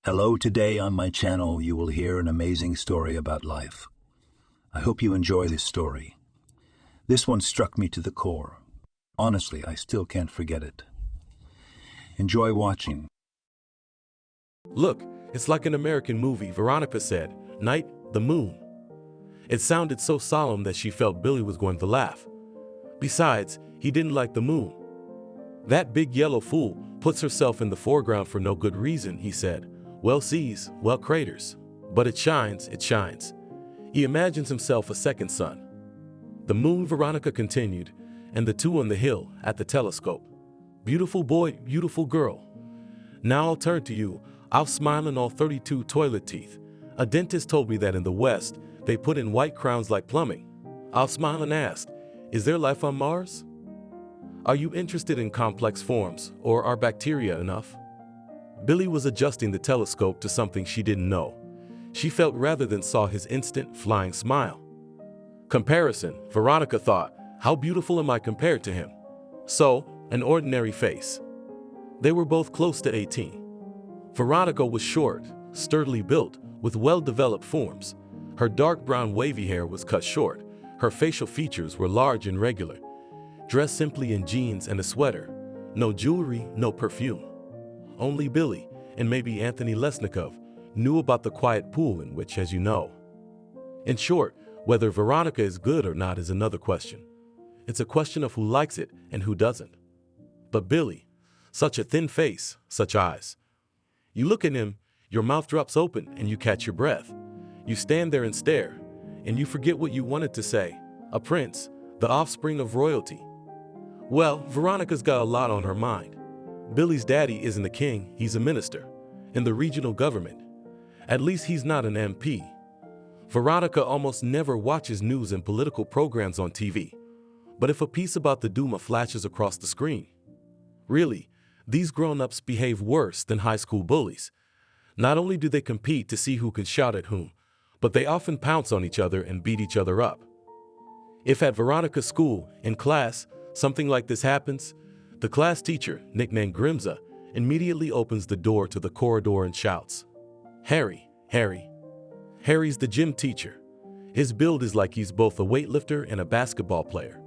Hello, today on my channel you will hear an amazing story about life. I hope you enjoy this story. This one struck me to the core. Honestly, I still can't forget it. Enjoy watching. Look, it's like an American movie, Veronica said. Night, the moon. It sounded so solemn that she felt Billy was going to laugh. Besides, he didn't like the moon. That big yellow fool puts herself in the foreground for no good reason, he said. Well sees, well craters. But it shines, it shines. He imagines himself a second sun. The moon, Veronica continued, and the two on the hill at the telescope. Beautiful boy, beautiful girl. Now I'll turn to you. I'll smile in all 32 toilet teeth. A dentist told me that in the West, they put in white crowns like plumbing. I'll smile and ask, is there life on Mars? Are you interested in complex forms, or are bacteria enough? Billy was adjusting the telescope to something she didn't know. She felt rather than saw his instant, flying smile. Comparison, Veronica thought, how beautiful am I compared to him? So, an ordinary face. They were both close to 18. Veronica was short, sturdily built, with well-developed forms. Her dark brown wavy hair was cut short. Her facial features were large and regular. Dressed simply in jeans and a sweater. No jewelry, no perfume. Only Billy, and maybe Anthony Lesnikov, knew about the quiet pool in which, as you know. In short, whether Veronica is good or not is another question. It's a question of who likes it and who doesn't. But Billy, such a thin face, such eyes. You look at him, your mouth drops open and you catch your breath. You stand there and stare, and you forget what you wanted to say. A prince, the offspring of royalty. Well, Veronica's got a lot on her mind. Billy's daddy isn't a king, he's a minister in the regional government. At least he's not an MP. Veronica almost never watches news and political programs on TV. But if a piece about the Duma flashes across the screen, really, these grown-ups behave worse than high school bullies. Not only do they compete to see who can shout at whom, but they often pounce on each other and beat each other up. If at Veronica's school, in class, something like this happens, the class teacher, nicknamed Grimza, immediately opens the door to the corridor and shouts, Harry, Harry. Harry's the gym teacher. His build is like he's both a weightlifter and a basketball player.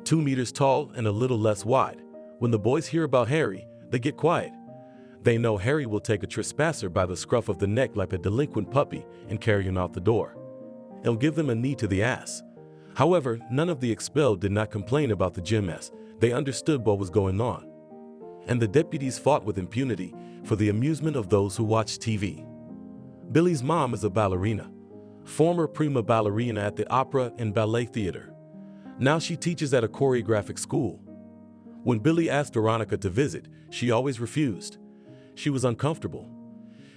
2 meters tall and a little less wide. When the boys hear about Harry, they get quiet. They know Harry will take a trespasser by the scruff of the neck like a delinquent puppy and carry him out the door. He'll give them a knee to the ass. However, none of the expelled did not complain about the gym mess. They understood what was going on. And the deputies fought with impunity for the amusement of those who watched TV. Billy's mom is a ballerina, former prima ballerina at the opera and ballet theater. Now she teaches at a choreographic school. When Billy asked Veronica to visit, she always refused. She was uncomfortable.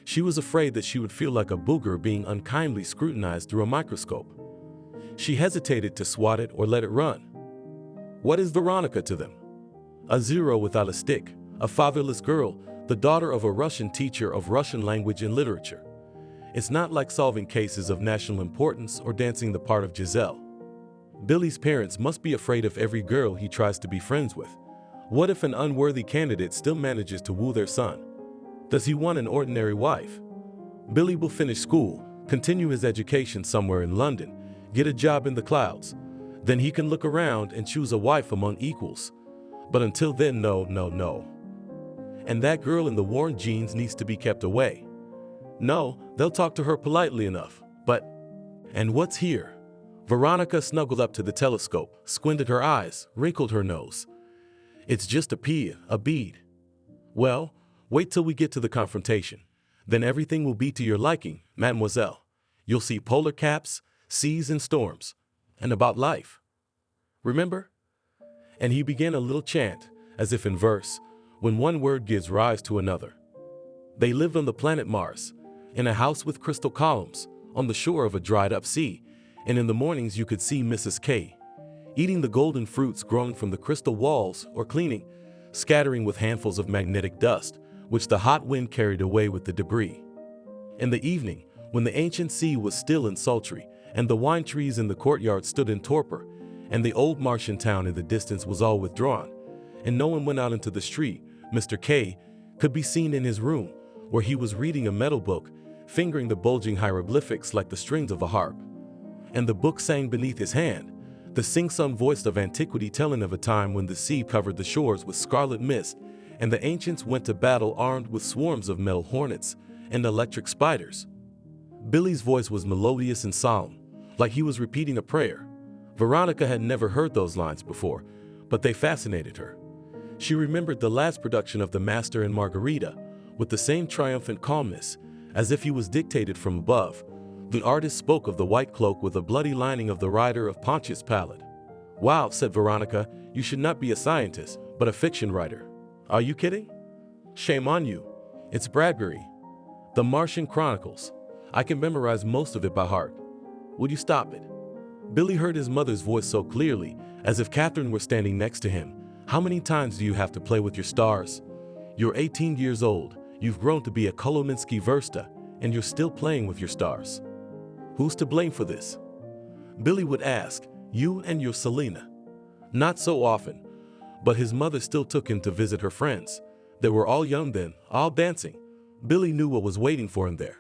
She was afraid that she would feel like a booger being unkindly scrutinized through a microscope. She hesitated to swat it or let it run. What is Veronica to them? A zero without a stick, a fatherless girl, the daughter of a Russian teacher of Russian language and literature. It's not like solving cases of national importance or dancing the part of Giselle. Billy's parents must be afraid of every girl he tries to be friends with. What if an unworthy candidate still manages to woo their son? Does he want an ordinary wife? Billy will finish school, continue his education somewhere in London, get a job in the clouds. Then he can look around and choose a wife among equals. But until then, no, no, no. And that girl in the worn jeans needs to be kept away. No, they'll talk to her politely enough, but... And what's here? Veronica snuggled up to the telescope, squinted her eyes, wrinkled her nose. It's just a pea, a bead. Well, wait till we get to the confrontation. Then everything will be to your liking, mademoiselle. You'll see polar caps, seas and storms, and about life. Remember? And he began a little chant, as if in verse, when one word gives rise to another. They lived on the planet Mars, in a house with crystal columns, on the shore of a dried-up sea, and in the mornings you could see Mrs. K, eating the golden fruits growing from the crystal walls or cleaning, scattering with handfuls of magnetic dust, which the hot wind carried away with the debris. In the evening, when the ancient sea was still and sultry, and the wine trees in the courtyard stood in torpor, and the old Martian town in the distance was all withdrawn, and no one went out into the street, Mr. K could be seen in his room, where he was reading a metal book, fingering the bulging hieroglyphics like the strings of a harp. And the book sang beneath his hand, the sing-sung voice of antiquity telling of a time when the sea covered the shores with scarlet mist, and the ancients went to battle armed with swarms of metal hornets and electric spiders. Billy's voice was melodious and solemn, like he was repeating a prayer. Veronica had never heard those lines before, but they fascinated her. She remembered the last production of The Master and Margarita with the same triumphant calmness, as if he was dictated from above. The artist spoke of the white cloak with a bloody lining of the rider of Pontius Pilate. "Wow," said Veronica, "you should not be a scientist, but a fiction writer." "Are you kidding?" "Shame on you. It's Bradbury. The Martian Chronicles. I can memorize most of it by heart. Would you stop it?" Billy heard his mother's voice so clearly, as if Catherine were standing next to him. "How many times do you have to play with your stars? You're 18 years old, you've grown to be a Kolominsky Versta, and you're still playing with your stars. Who's to blame for this?" Billy would ask, "You and your Selena." Not so often, but his mother still took him to visit her friends. They were all young then, all dancing. Billy knew what was waiting for him there.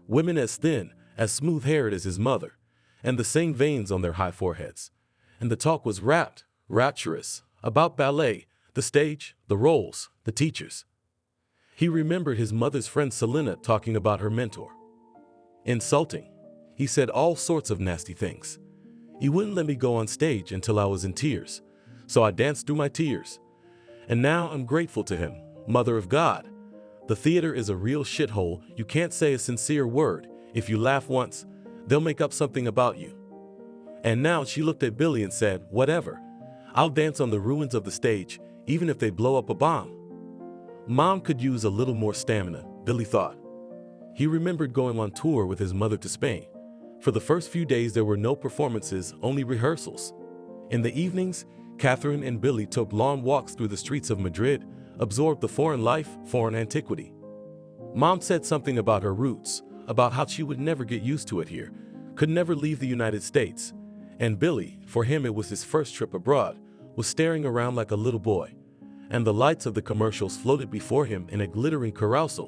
Women as thin, as smooth-haired as his mother, and the same veins on their high foreheads. And the talk was rapturous, about ballet, the stage, the roles, the teachers. He remembered his mother's friend Selena talking about her mentor. Insulting. He said all sorts of nasty things. He wouldn't let me go on stage until I was in tears, so I danced through my tears. And now I'm grateful to him, Mother of God. The theater is a real shithole. You can't say a sincere word. If you laugh once, they'll make up something about you. And now she looked at Billy and said, "Whatever. I'll dance on the ruins of the stage, even if they blow up a bomb." Mom could use a little more stamina, Billy thought. He remembered going on tour with his mother to Spain. For the first few days there were no performances, only rehearsals. In the evenings, Catherine and Billy took long walks through the streets of Madrid, absorbed the foreign life, foreign antiquity. Mom said something about her roots, about how she would never get used to it here, could never leave the United States. And Billy, for him it was his first trip abroad, was staring around like a little boy. And the lights of the commercials floated before him in a glittering carousel.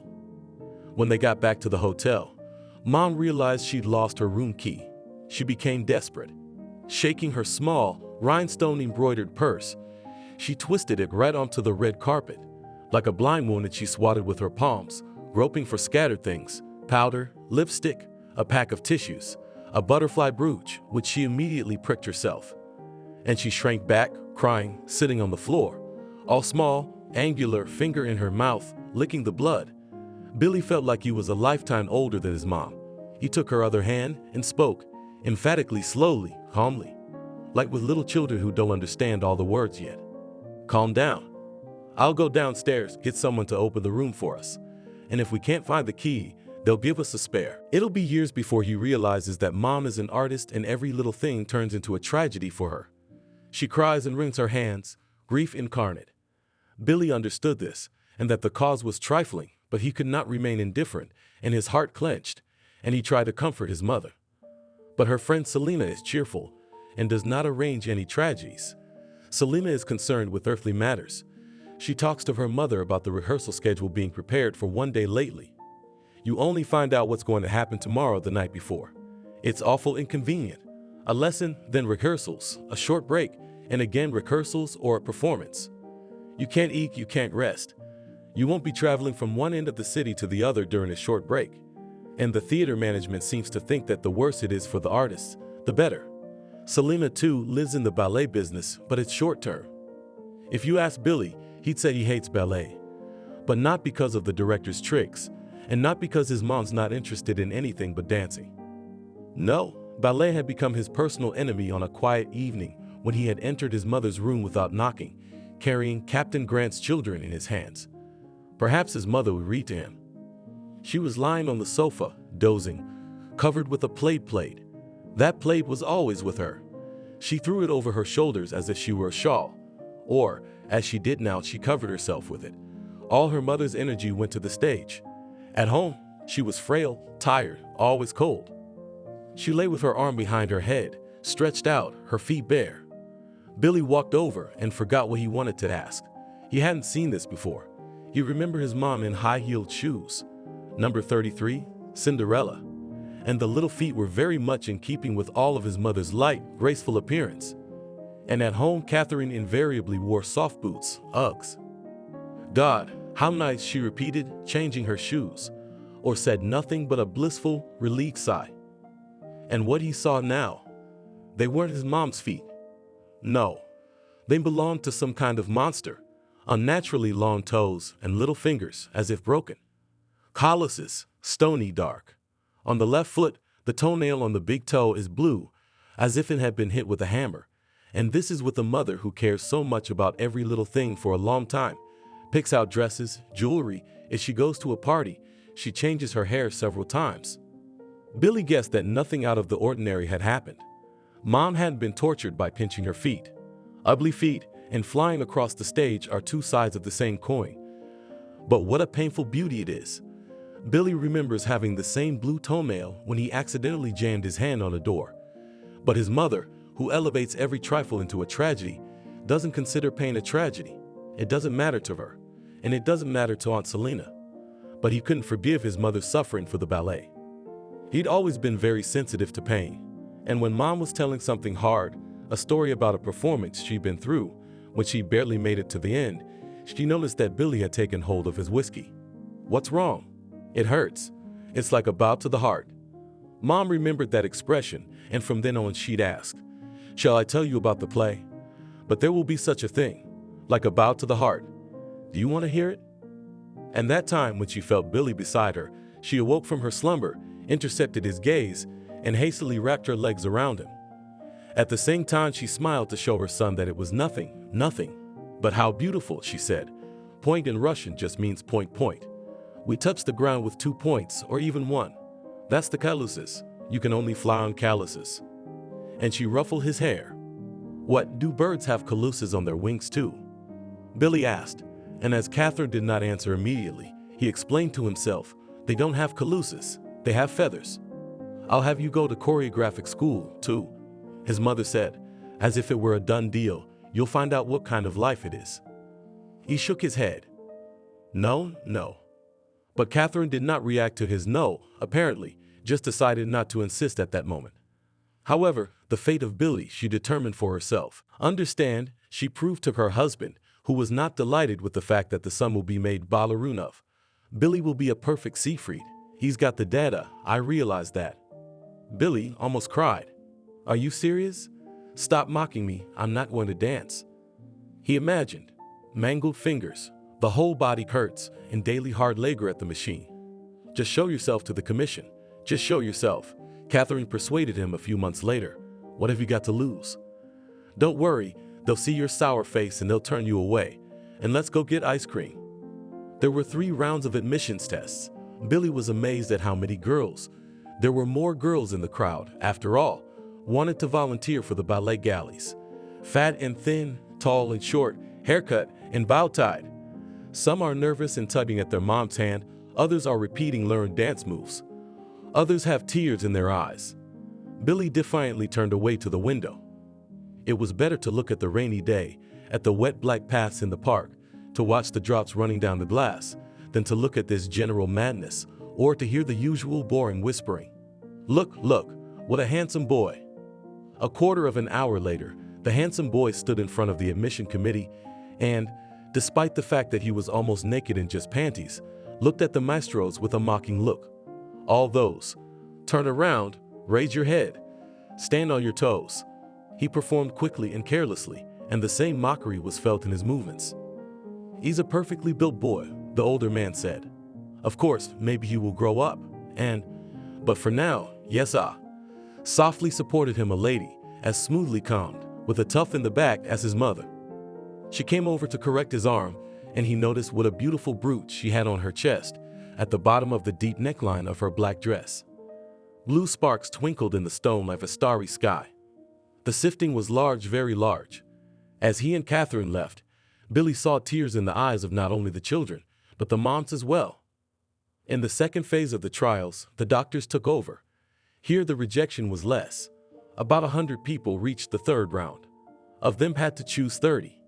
When they got back to the hotel, Mom realized she'd lost her room key. She became desperate. Shaking her small, rhinestone-embroidered purse, she twisted it right onto the red carpet. Like a blind woman, she swatted with her palms, groping for scattered things: powder, lipstick, a pack of tissues, a butterfly brooch, which she immediately pricked herself. And she shrank back, crying, sitting on the floor, all small, angular, finger in her mouth, licking the blood. Billy felt like he was a lifetime older than his mom. He took her other hand and spoke, emphatically, slowly, calmly, like with little children who don't understand all the words yet. "Calm down. I'll go downstairs, get someone to open the room for us. And if we can't find the key, they'll give us a spare." It'll be years before he realizes that Mom is an artist and every little thing turns into a tragedy for her. She cries and wrings her hands, grief incarnate. Billy understood this, and that the cause was trifling, but he could not remain indifferent, and his heart clenched, and he tried to comfort his mother. But her friend Selena is cheerful, and does not arrange any tragedies. Selena is concerned with earthly matters. She talks to her mother about the rehearsal schedule being prepared for one day lately. You only find out what's going to happen tomorrow the night before. It's awful inconvenient. A lesson, then rehearsals, a short break, and again rehearsals or a performance. You can't eat, you can't rest. You won't be traveling from one end of the city to the other during a short break. And the theater management seems to think that the worse it is for the artists, the better. Selena, too, lives in the ballet business, but it's short term. If you ask Billy, he'd say he hates ballet. But not because of the director's tricks, and not because his mom's not interested in anything but dancing. No, ballet had become his personal enemy on a quiet evening when he had entered his mother's room without knocking, carrying Captain Grant's Children in his hands. Perhaps his mother would read to him. She was lying on the sofa, dozing, covered with a plaid. That plaid was always with her. She threw it over her shoulders as if she were a shawl, or, as she did now, she covered herself with it. All her mother's energy went to the stage. At home, she was frail, tired, always cold. She lay with her arm behind her head, stretched out, her feet bare. Billy walked over and forgot what he wanted to ask. He hadn't seen this before. He remembered his mom in high-heeled shoes. Number 33, Cinderella. And the little feet were very much in keeping with all of his mother's light, graceful appearance. And at home, Catherine invariably wore soft boots, Uggs. God, how nice, she repeated, changing her shoes, or said nothing but a blissful, relieved sigh. And what he saw now, they weren't his mom's feet. No, they belonged to some kind of monster, unnaturally long toes and little fingers as if broken. Calluses, stony dark. On the left foot, the toenail on the big toe is blue, as if it had been hit with a hammer. And this is with a mother who cares so much about every little thing for a long time. Picks out dresses, jewelry. If she goes to a party, she changes her hair several times. Billy guessed that nothing out of the ordinary had happened. Mom hadn't been tortured by pinching her feet. Ugly feet and flying across the stage are two sides of the same coin. But what a painful beauty it is. Billy remembers having the same blue toenail when he accidentally jammed his hand on a door. But his mother, who elevates every trifle into a tragedy, doesn't consider pain a tragedy. It doesn't matter to her, and it doesn't matter to Aunt Selena. But he couldn't forgive his mother's suffering for the ballet. He'd always been very sensitive to pain, and when Mom was telling something hard, a story about a performance she'd been through, when she barely made it to the end, she noticed that Billy had taken hold of his whiskey. What's wrong? It hurts. It's like a bow to the heart. Mom remembered that expression, and from then on she'd ask, "Shall I tell you about the play? But there will be such a thing, like a bow to the heart. Do you want to hear it?" And that time when she felt Billy beside her, she awoke from her slumber, intercepted his gaze, and hastily wrapped her legs around him. At the same time, she smiled to show her son that it was nothing, nothing. "But how beautiful," she said. Point in Russian just means point, point. We touch the ground with 2 points, or even 1. That's the calluses. You can only fly on calluses. And she ruffled his hair. "What, do birds have calluses on their wings too?" Billy asked, and as Catherine did not answer immediately, he explained to himself, "They don't have calluses, they have feathers." "I'll have you go to choreographic school, too," his mother said, as if it were a done deal. "You'll find out what kind of life it is." He shook his head. "No, no." But Catherine did not react to his no, apparently, just decided not to insist at that moment. However, the fate of Billy she determined for herself. Understand, she proved to her husband, who was not delighted with the fact that the son will be made ballerine of. Billy will be a perfect Siegfried. He's got the data, I realize that. Billy almost cried. "Are you serious? Stop mocking me, I'm not going to dance." He imagined. Mangled fingers, the whole body hurts, and daily hard labor at the machine. "Just show yourself to the commission. Just show yourself," Catherine persuaded him a few months later. "What have you got to lose? Don't worry, they'll see your sour face and they'll turn you away. And let's go get ice cream." There were 3 rounds of admissions tests. Billy was amazed at how many girls. There were more girls in the crowd, after all, wanted to volunteer for the ballet galleys. Fat and thin, tall and short, haircut and bow-tied. Some are nervous and tugging at their mom's hand, others are repeating learned dance moves. Others have tears in their eyes. Billy defiantly turned away to the window. It was better to look at the rainy day, at the wet black paths in the park, to watch the drops running down the glass, than to look at this general madness, or to hear the usual boring whispering. "Look, look, what a handsome boy." A quarter of an hour later, the handsome boy stood in front of the admission committee and, despite the fact that he was almost naked in just panties, looked at the maestros with a mocking look. All those, "Turn around, raise your head, stand on your toes." He performed quickly and carelessly, and the same mockery was felt in his movements. "He's a perfectly built boy," the older man said. "Of course, maybe he will grow up, but for now, yes Softly supported him a lady, as smoothly calmed, with a tuft in the back as his mother. She came over to correct his arm, and he noticed what a beautiful brooch she had on her chest, at the bottom of the deep neckline of her black dress. Blue sparks twinkled in the stone like a starry sky. The sifting was large, very large. As he and Catherine left, Billy saw tears in the eyes of not only the children, but the moms as well. In the second phase of the trials, the doctors took over. Here the rejection was less. About 100 people reached the 3rd round. Of them had to choose 30.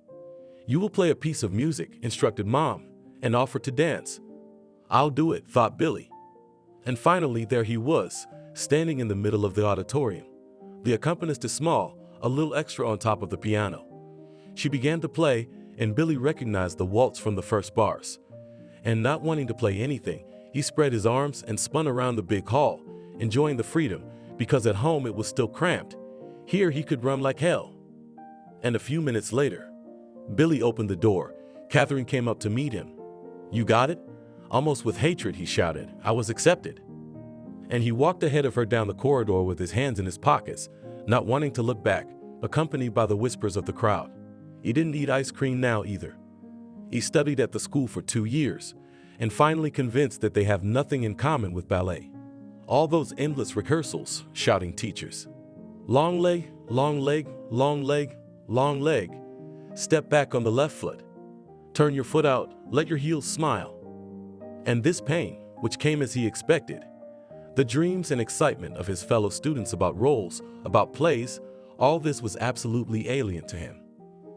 "You will play a piece of music," instructed Mom, and offered to dance. "I'll do it," thought Billy. And finally, there he was, standing in the middle of the auditorium. The accompanist is small, a little extra on top of the piano. She began to play, and Billy recognized the waltz from the first bars. And not wanting to play anything, he spread his arms and spun around the big hall, enjoying the freedom, because at home it was still cramped. Here he could run like hell. And a few minutes later, Billy opened the door. Catherine came up to meet him. "You got it?" Almost with hatred, he shouted. "I was accepted." And he walked ahead of her down the corridor with his hands in his pockets, not wanting to look back, accompanied by the whispers of the crowd. He didn't eat ice cream now either. He studied at the school for 2 years, and finally convinced that they have nothing in common with ballet. All those endless rehearsals, shouting teachers. Long leg, long leg, long leg, long leg. Step back on the left foot. Turn your foot out, let your heels smile. And this pain, which came as he expected. The dreams and excitement of his fellow students about roles, about plays, all this was absolutely alien to him.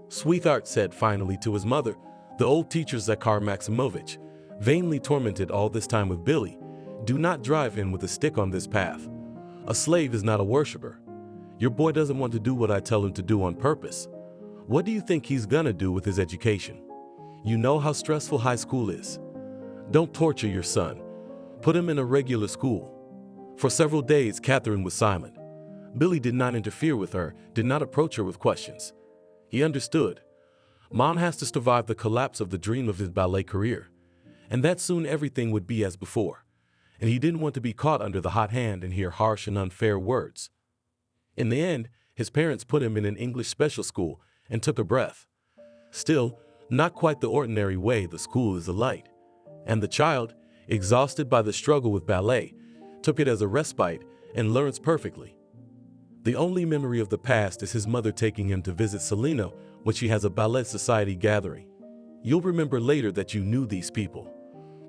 Sweetheart said finally to his mother, the old teacher Zakhar Maximovich, vainly tormented all this time with Billy, "Do not drive in with a stick on this path. A slave is not a worshiper. Your boy doesn't want to do what I tell him to do on purpose. What do you think he's gonna do with his education? You know how stressful high school is. Don't torture your son. Put him in a regular school." For several days, Catherine was silent. Billy did not interfere with her, did not approach her with questions. He understood. Mom has to survive the collapse of the dream of his ballet career, and that soon everything would be as before, and he didn't want to be caught under the hot hand and hear harsh and unfair words. In the end, his parents put him in an English special school and took a breath. Still, not quite the ordinary way the school is alight, and the child, exhausted by the struggle with ballet, took it as a respite and learns perfectly. The only memory of the past is his mother taking him to visit Selena when she has a ballet society gathering. You'll remember later that you knew these people.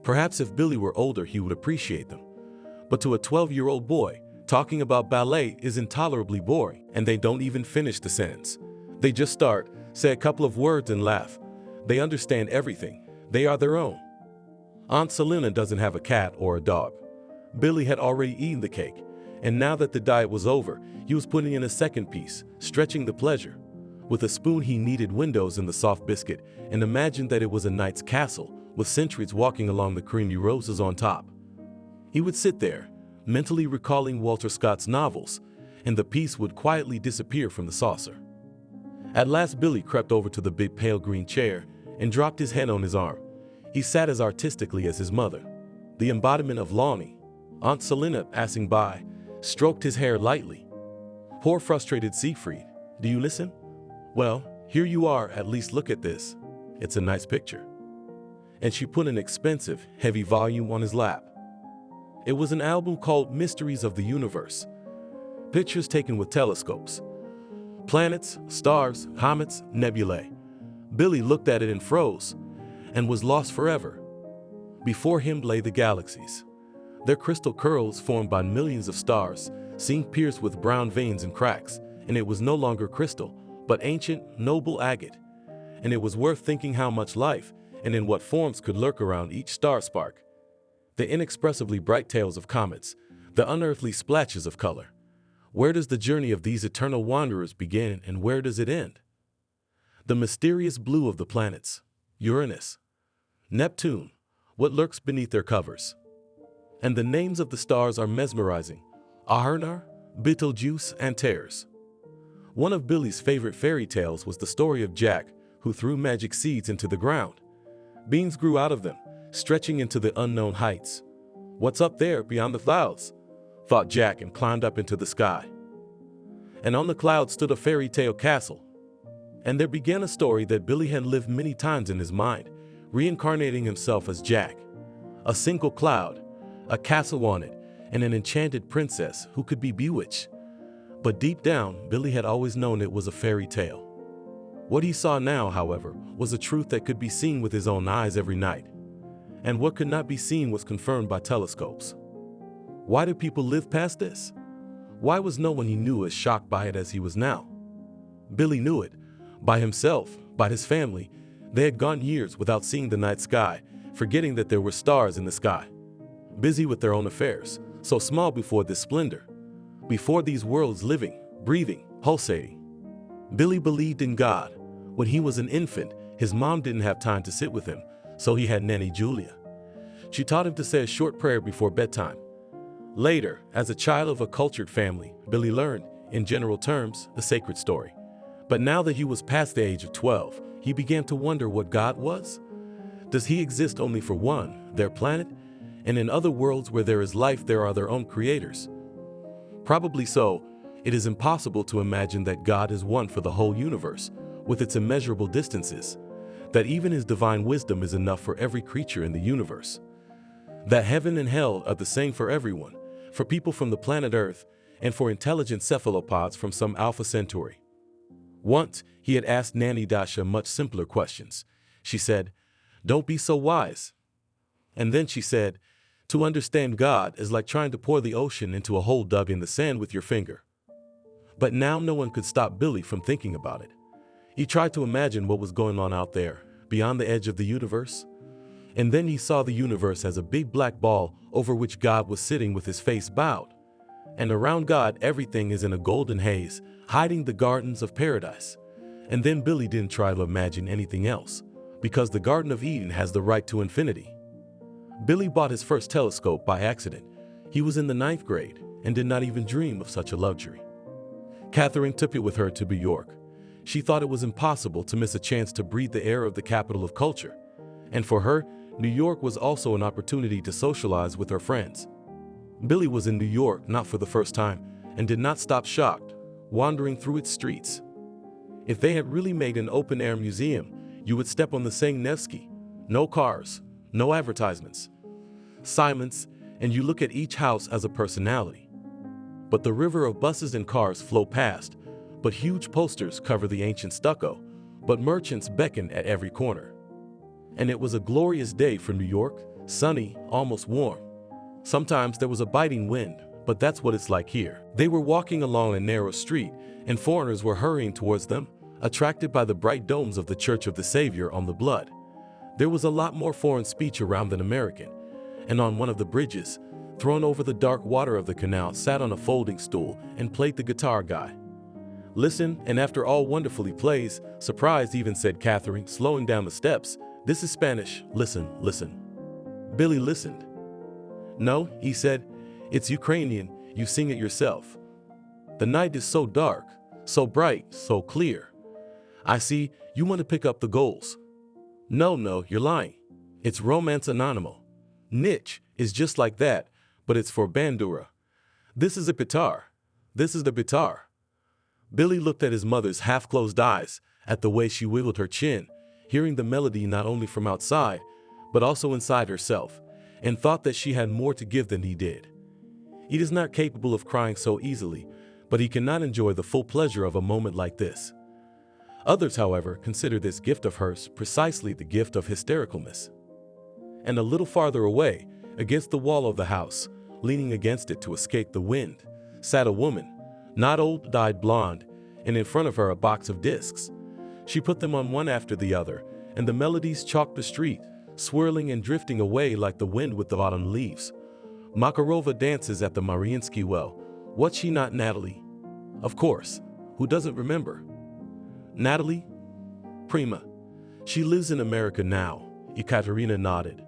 Perhaps if Billy were older, he would appreciate them. But to a 12-year-old boy, talking about ballet is intolerably boring, and they don't even finish the sentence. They just start, say a couple of words and laugh. They understand everything. They are their own. Aunt Selena doesn't have a cat or a dog. Billy had already eaten the cake, and now that the diet was over, he was putting in a second piece, stretching the pleasure. With a spoon he kneaded windows in the soft biscuit and imagined that it was a knight's castle with sentries walking along the creamy roses on top. He would sit there, mentally recalling Walter Scott's novels, and the piece would quietly disappear from the saucer. At last Billy crept over to the big pale green chair and dropped his head on his arm. He sat as artistically as his mother, the embodiment of longing. Aunt Selena, passing by, stroked his hair lightly. "Poor frustrated Siegfried, do you listen? Well, here you are, at least look at this. It's a nice picture." And she put an expensive, heavy volume on his lap. It was an album called Mysteries of the Universe. Pictures taken with telescopes. Planets, stars, comets, nebulae. Billy looked at it and froze, and was lost forever. Before him lay the galaxies. Their crystal curls formed by millions of stars, seemed pierced with brown veins and cracks, and it was no longer crystal, but ancient, noble agate. And it was worth thinking how much life, and in what forms could lurk around each star spark. The inexpressibly bright tails of comets, the unearthly splashes of color. Where does the journey of these eternal wanderers begin, and where does it end? The mysterious blue of the planets, Uranus, Neptune, what lurks beneath their covers. And the names of the stars are mesmerizing: Ahurnar, Betelgeuse, and Teres. One of Billy's favorite fairy tales was the story of Jack, who threw magic seeds into the ground. Beings grew out of them, stretching into the unknown heights. What's up there beyond the clouds? Thought Jack, and climbed up into the sky. And on the clouds stood a fairy tale castle. And there began a story that Billy had lived many times in his mind, reincarnating himself as Jack. A single cloud, a castle on it, and an enchanted princess who could be bewitched. But deep down, Billy had always known it was a fairy tale. What he saw now, however, was a truth that could be seen with his own eyes every night. And what could not be seen was confirmed by telescopes. Why did people live past this? Why was no one he knew as shocked by it as he was now? Billy knew it. By himself, by his family, they had gone years without seeing the night sky, forgetting that there were stars in the sky, busy with their own affairs, so small before this splendor, before these worlds living, breathing, pulsating. Billy believed in God. When he was an infant, his mom didn't have time to sit with him, so he had Nanny Julia. She taught him to say a short prayer before bedtime. Later, as a child of a cultured family, Billy learned, in general terms, the sacred story. But now that he was past the age of 12, he began to wonder what God was. Does he exist only for one, their planet? And in other worlds where there is life, there are their own creators? Probably so. It is impossible to imagine that God is one for the whole universe, with its immeasurable distances, that even his divine wisdom is enough for every creature in the universe, that heaven and hell are the same for everyone, for people from the planet Earth, and for intelligent cephalopods from some Alpha Centauri. Once, he had asked Nanny Dasha much simpler questions. She said, "Don't be so wise." And then she said, "To understand God is like trying to pour the ocean into a hole dug in the sand with your finger." But now no one could stop Billy from thinking about it. He tried to imagine what was going on out there, beyond the edge of the universe. And then he saw the universe as a big black ball over which God was sitting with his face bowed. And around God, everything is in a golden haze, hiding the gardens of paradise. And then Billy didn't try to imagine anything else, because the Garden of Eden has the right to infinity. Billy bought his first telescope by accident. He was in the 9th grade and did not even dream of such a luxury. Catherine took it with her to New York. She thought it was impossible to miss a chance to breathe the air of the capital of culture. And for her, New York was also an opportunity to socialize with her friends. Billy was in New York not for the first time and did not stop shocked, wandering through its streets. If they had really made an open-air museum, you would step on the St. Nevsky. No cars, no advertisements. Silence, and you look at each house as a personality. But the river of buses and cars flow past, but huge posters cover the ancient stucco, but merchants beckon at every corner. And it was a glorious day for New York, sunny, almost warm. Sometimes there was a biting wind, but that's what it's like here. They were walking along a narrow street, and foreigners were hurrying towards them, attracted by the bright domes of the Church of the Savior on the Blood. There was a lot more foreign speech around than American, and on one of the bridges, thrown over the dark water of the canal, sat on a folding stool and played the guitar guy. "Listen, and after all wonderfully plays," surprised even said Catherine, slowing down the steps. "This is Spanish. Listen, listen." Billy listened. "No," he said, "it's Ukrainian. You sing it yourself. The night is so dark, so bright, so clear. I see you want to pick up the goals." No, you're lying. It's Romance Anonimo. Niche is just like that, but it's for Bandura. This is a guitar. This is the guitar." Billy looked at his mother's half-closed eyes, at the way she wiggled her chin, hearing the melody not only from outside, but also inside herself, and thought that she had more to give than he did. He is not capable of crying so easily, but he cannot enjoy the full pleasure of a moment like this. Others, however, consider this gift of hers precisely the gift of hystericalness. And a little farther away, against the wall of the house, leaning against it to escape the wind, sat a woman, not old, dyed blonde, and in front of her a box of discs. She put them on one after the other, and the melodies chalked the street, swirling and drifting away like the wind with the autumn leaves. Makarova dances at the Mariinsky well. What's she not, Natalie? Of course. Who doesn't remember? Natalie? Prima. She lives in America now. Ekaterina nodded.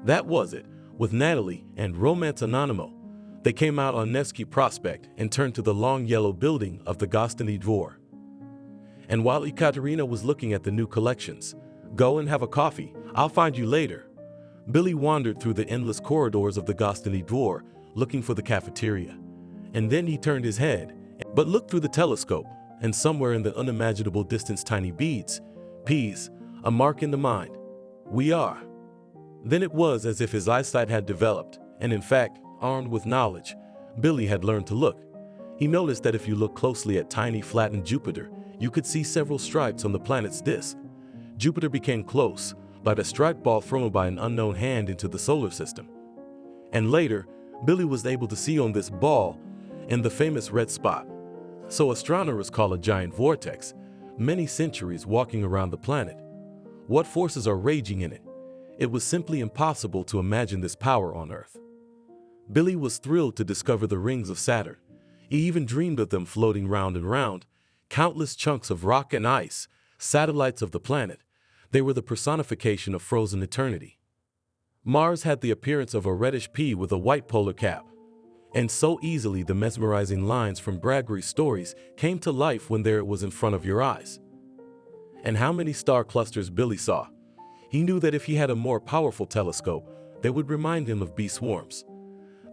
That was it. With Natalie and Romance Anonimo, they came out on Nevsky Prospect and turned to the long yellow building of the Gostiny Dvor. And while Ekaterina was looking at the new collections, "Go and have a coffee. I'll find you later," Billy wandered through the endless corridors of the Gostiny Dvor, looking for the cafeteria. And then he turned his head, but looked through the telescope, and somewhere in the unimaginable distance tiny beads, P's, a mark in the mind. "We are." Then it was as if his eyesight had developed, and in fact, armed with knowledge, Billy had learned to look. He noticed that if you look closely at tiny flattened Jupiter, you could see several stripes on the planet's disk. Jupiter became close, like a striped ball thrown by an unknown hand into the solar system. And later, Billy was able to see on this ball in the famous red spot. So astronomers call a giant vortex, many centuries walking around the planet. What forces are raging in it? It was simply impossible to imagine this power on Earth. Billy was thrilled to discover the rings of Saturn. He even dreamed of them floating round and round, countless chunks of rock and ice, satellites of the planet. They were the personification of frozen eternity. Mars had the appearance of a reddish pea with a white polar cap. And so easily the mesmerizing lines from Bradbury's stories came to life when there it was in front of your eyes. And how many star clusters Billy saw! He knew that if he had a more powerful telescope, they would remind him of bee swarms.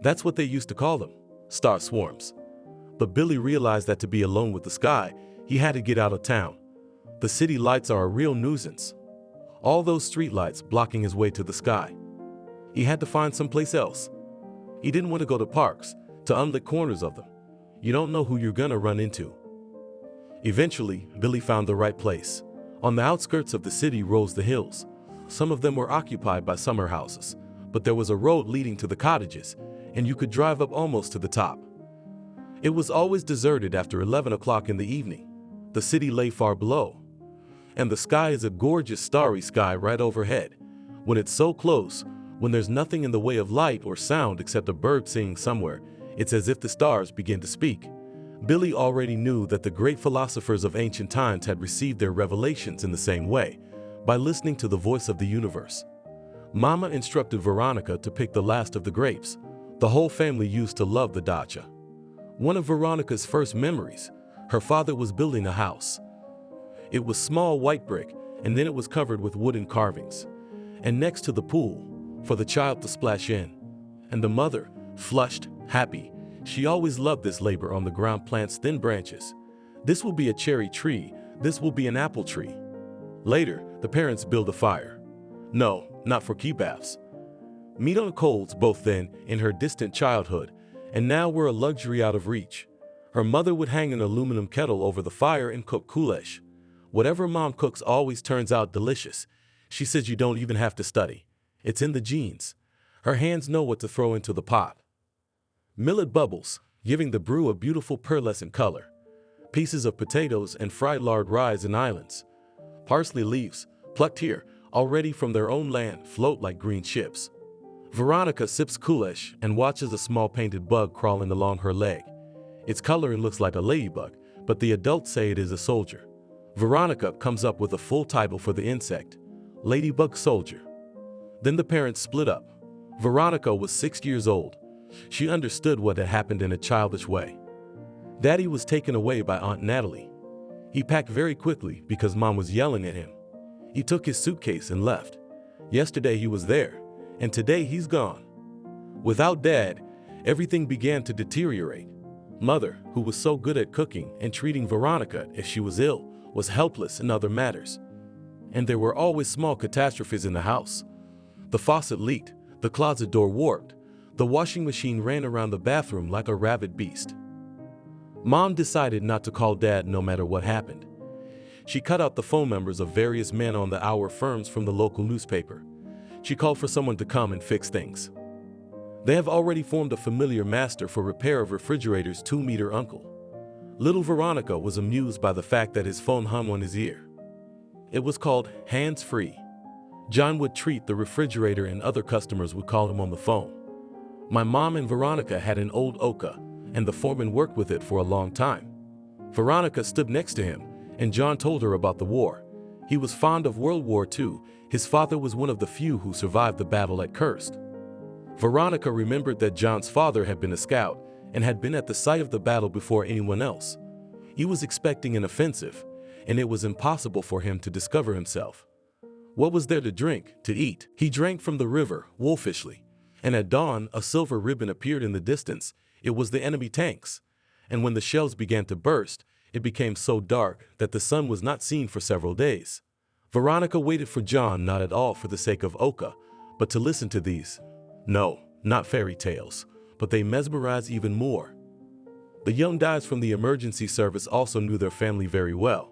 That's what they used to call them, star swarms. But Billy realized that to be alone with the sky, he had to get out of town. The city lights are a real nuisance. All those street lights blocking his way to the sky. He had to find someplace else. He didn't want to go to parks, to unlit corners of them. You don't know who you're gonna run into. Eventually, Billy found the right place. On the outskirts of the city rose the hills. Some of them were occupied by summer houses, but there was a road leading to the cottages, and you could drive up almost to the top. It was always deserted after 11 o'clock in the evening. The city lay far below, and the sky is a gorgeous starry sky right overhead. When it's so close, when there's nothing in the way of light or sound except a bird singing somewhere, it's as if the stars begin to speak. Billy already knew that the great philosophers of ancient times had received their revelations in the same way, by listening to the voice of the universe. Mama instructed Veronica to pick the last of the grapes. The whole family used to love the dacha. One of Veronica's first memories, her father was building a house. It was small white brick, and then it was covered with wooden carvings. And next to the pool, for the child to splash in. And the mother, flushed, happy, she always loved this labor on the ground plants thin branches. This will be a cherry tree, this will be an apple tree. Later, the parents build a fire. No, not for kebabs. Meat on coals both then in her distant childhood, and now were a luxury out of reach. Her mother would hang an aluminum kettle over the fire and cook goulash. Whatever mom cooks always turns out delicious. She says you don't even have to study. It's in the genes. Her hands know what to throw into the pot. Millet bubbles, giving the brew a beautiful pearlescent color. Pieces of potatoes and fried lard rise in islands. Parsley leaves, plucked here, already from their own land, float like green ships. Veronica sips goulash and watches a small painted bug crawling along her leg. Its coloring looks like a ladybug, but the adults say it is a soldier. Veronica comes up with a full title for the insect, Ladybug Soldier. Then the parents split up. Veronica was 6 years old. She understood what had happened in a childish way. Daddy was taken away by Aunt Natalie. He packed very quickly because Mom was yelling at him. He took his suitcase and left. Yesterday he was there, and today he's gone. Without Dad, everything began to deteriorate. Mother, who was so good at cooking and treating Veronica if she was ill, was helpless in other matters. And there were always small catastrophes in the house. The faucet leaked, the closet door warped, the washing machine ran around the bathroom like a rabid beast. Mom decided not to call Dad no matter what happened. She cut out the phone numbers of various men on the hour firms from the local newspaper. She called for someone to come and fix things. They have already formed a familiar master for repair of refrigerators' 2-meter uncle. Little Veronica was amused by the fact that his phone hung on his ear. It was called hands-free. John would treat the refrigerator and other customers would call him on the phone. My mom and Veronica had an old Oka, and the foreman worked with it for a long time. Veronica stood next to him, and John told her about the war. He was fond of World War II. His father was one of the few who survived the battle at Kursk. Veronica remembered that John's father had been a scout and had been at the site of the battle before anyone else. He was expecting an offensive, and it was impossible for him to discover himself. What was there to drink, to eat? He drank from the river, wolfishly, and at dawn a silver ribbon appeared in the distance. It was the enemy tanks, and when the shells began to burst, it became so dark that the sun was not seen for several days. Veronica waited for John not at all for the sake of Oka, but to listen to these. No, not fairy tales, but they mesmerize even more. The young guys from the emergency service also knew their family very well.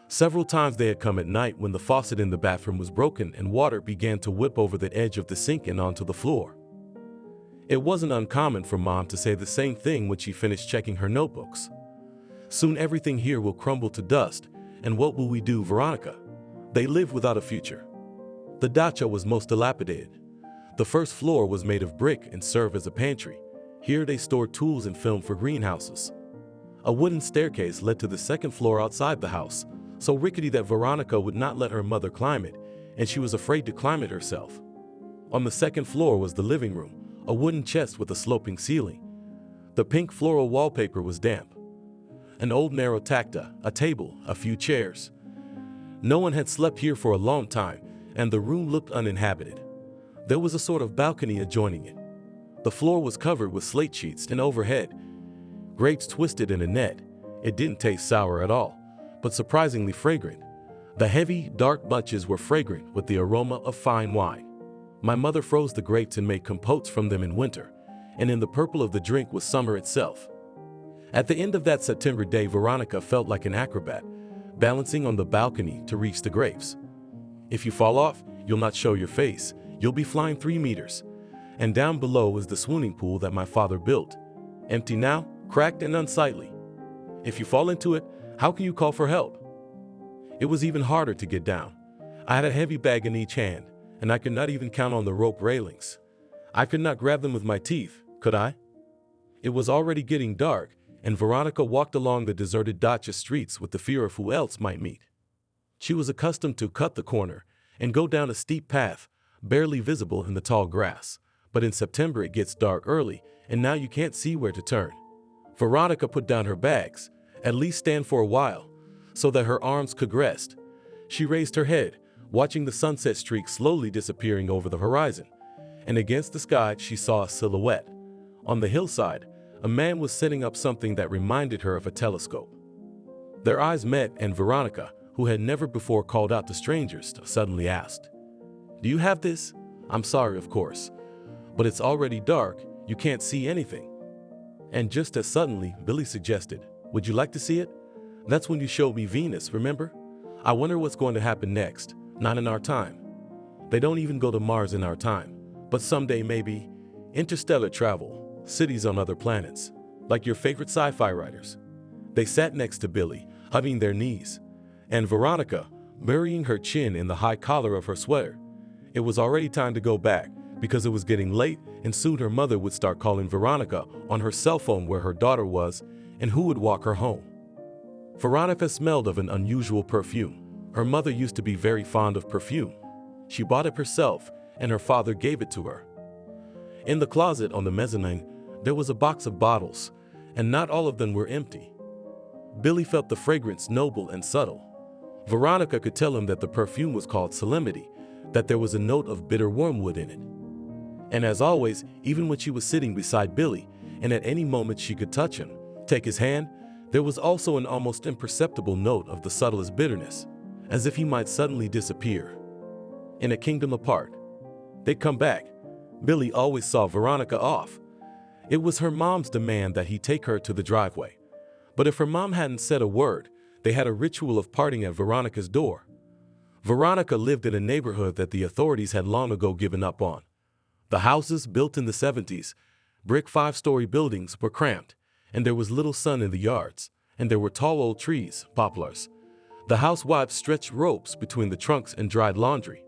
Several times they had come at night when the faucet in the bathroom was broken and water began to whip over the edge of the sink and onto the floor. It wasn't uncommon for Mom to say the same thing when she finished checking her notebooks. Soon everything here will crumble to dust, and what will we do, Veronica? They live without a future. The dacha was most dilapidated. The first floor was made of brick and served as a pantry. Here they stored tools and film for greenhouses. A wooden staircase led to the second floor outside the house, so rickety that Veronica would not let her mother climb it, and she was afraid to climb it herself. On the second floor was the living room, a wooden chest with a sloping ceiling. The pink floral wallpaper was damp. An old narrow tacta, a table, a few chairs. No one had slept here for a long time, and the room looked uninhabited. There was a sort of balcony adjoining it. The floor was covered with slate sheets, and overhead, grapes twisted in a net. It didn't taste sour at all, but surprisingly fragrant. The heavy, dark bunches were fragrant with the aroma of fine wine. My mother froze the grapes and made compotes from them in winter, and in the purple of the drink was summer itself. At the end of that September day, Veronica felt like an acrobat, balancing on the balcony to reach the grapes. If you fall off, you'll not show your face. You'll be flying 3 meters. And down below was the swimming pool that my father built. Empty now, cracked and unsightly. If you fall into it, how can you call for help? It was even harder to get down. I had a heavy bag in each hand, and I could not even count on the rope railings. I could not grab them with my teeth, could I? It was already getting dark, and Veronica walked along the deserted dacha streets with the fear of who else might meet. She was accustomed to cut the corner and go down a steep path, barely visible in the tall grass. But in September it gets dark early, and now you can't see where to turn. Veronica put down her bags, at least stand for a while, so that her arms could rest. She raised her head, watching the sunset streak slowly disappearing over the horizon, and against the sky she saw a silhouette. On the hillside, a man was setting up something that reminded her of a telescope. Their eyes met, and Veronica, who had never before called out to strangers, suddenly asked, "Do you have this?" "I'm sorry, of course. But it's already dark, you can't see anything." And just as suddenly, Billy suggested, "Would you like to see it? That's when you showed me Venus, remember? I wonder what's going to happen next. Not in our time. They don't even go to Mars in our time. But someday maybe. Interstellar travel, cities on other planets, like your favorite sci-fi writers." They sat next to Billy, hugging their knees, and Veronica, burying her chin in the high collar of her sweater. It was already time to go back, because it was getting late, and soon her mother would start calling Veronica on her cell phone where her daughter was and who would walk her home. Veronica smelled of an unusual perfume. Her mother used to be very fond of perfume. She bought it herself, and her father gave it to her. In the closet on the mezzanine, there was a box of bottles, and not all of them were empty. Billy felt the fragrance noble and subtle. Veronica could tell him that the perfume was called Solemnity, that there was a note of bitter wormwood in it. And as always, even when she was sitting beside Billy, and at any moment she could touch him, take his hand, there was also an almost imperceptible note of the subtlest bitterness, as if he might suddenly disappear. In a kingdom apart. They'd come back. Billy always saw Veronica off. It was her mom's demand that he take her to the driveway. But if her mom hadn't said a word, they had a ritual of parting at Veronica's door. Veronica lived in a neighborhood that the authorities had long ago given up on. The houses, built in the 70s, brick 5-story buildings, were cramped, and there was little sun in the yards, and there were tall old trees, poplars. The housewives stretched ropes between the trunks and dried laundry.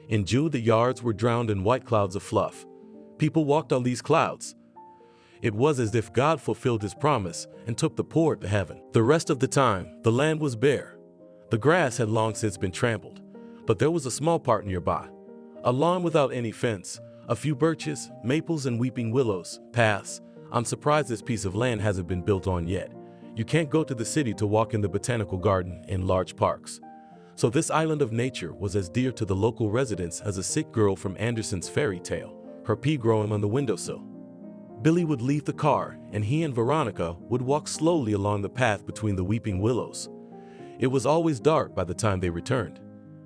In June, the yards were drowned in white clouds of fluff. People walked on these clouds. It was as if God fulfilled his promise and took the poor to heaven. The rest of the time, the land was bare. The grass had long since been trampled, but there was a small part nearby, a lawn without any fence, a few birches, maples, and weeping willows, paths. I'm surprised this piece of land hasn't been built on yet. You can't go to the city to walk in the botanical garden in large parks. So this island of nature was as dear to the local residents as a sick girl from Andersen's fairy tale, her pea growing on the windowsill. Billy would leave the car, and he and Veronica would walk slowly along the path between the weeping willows. It was always dark by the time they returned.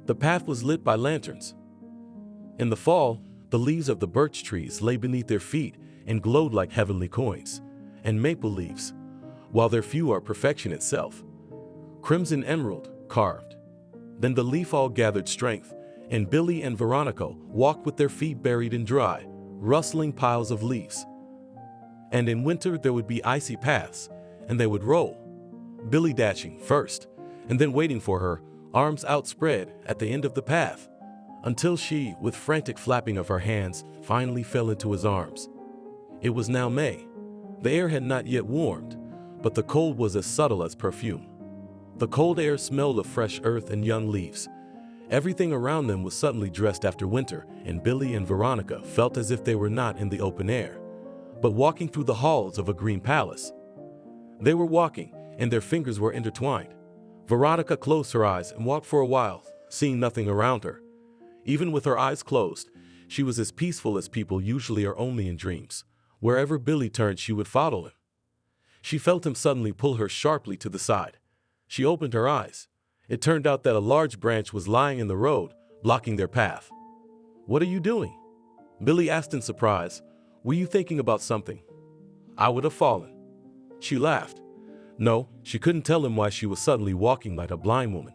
The path was lit by lanterns. In the fall, the leaves of the birch trees lay beneath their feet and glowed like heavenly coins, and maple leaves, while their few are perfection itself, crimson emerald carved. Then the leaf all gathered strength, and Billy and Veronica walked with their feet buried in dry, rustling piles of leaves. And in winter there would be icy paths, and they would roll, Billy dashing first, and then waiting for her, arms outspread at the end of the path. until she, with frantic flapping of her hands, finally fell into his arms. It was now May. The air had not yet warmed, but the cold was as subtle as perfume. The cold air smelled of fresh earth and young leaves. Everything around them was suddenly dressed after winter, and Billy and Veronica felt as if they were not in the open air, but walking through the halls of a green palace. They were walking, and their fingers were intertwined. Veronica closed her eyes and walked for a while, seeing nothing around her. Even with her eyes closed, she was as peaceful as people usually are only in dreams. Wherever Billy turned, she would follow him. She felt him suddenly pull her sharply to the side. She opened her eyes. It turned out that a large branch was lying in the road, blocking their path. "What are you doing?" Billy asked in surprise. "Were you thinking about something?" "I would have fallen." She laughed. No, she couldn't tell him why she was suddenly walking like a blind woman.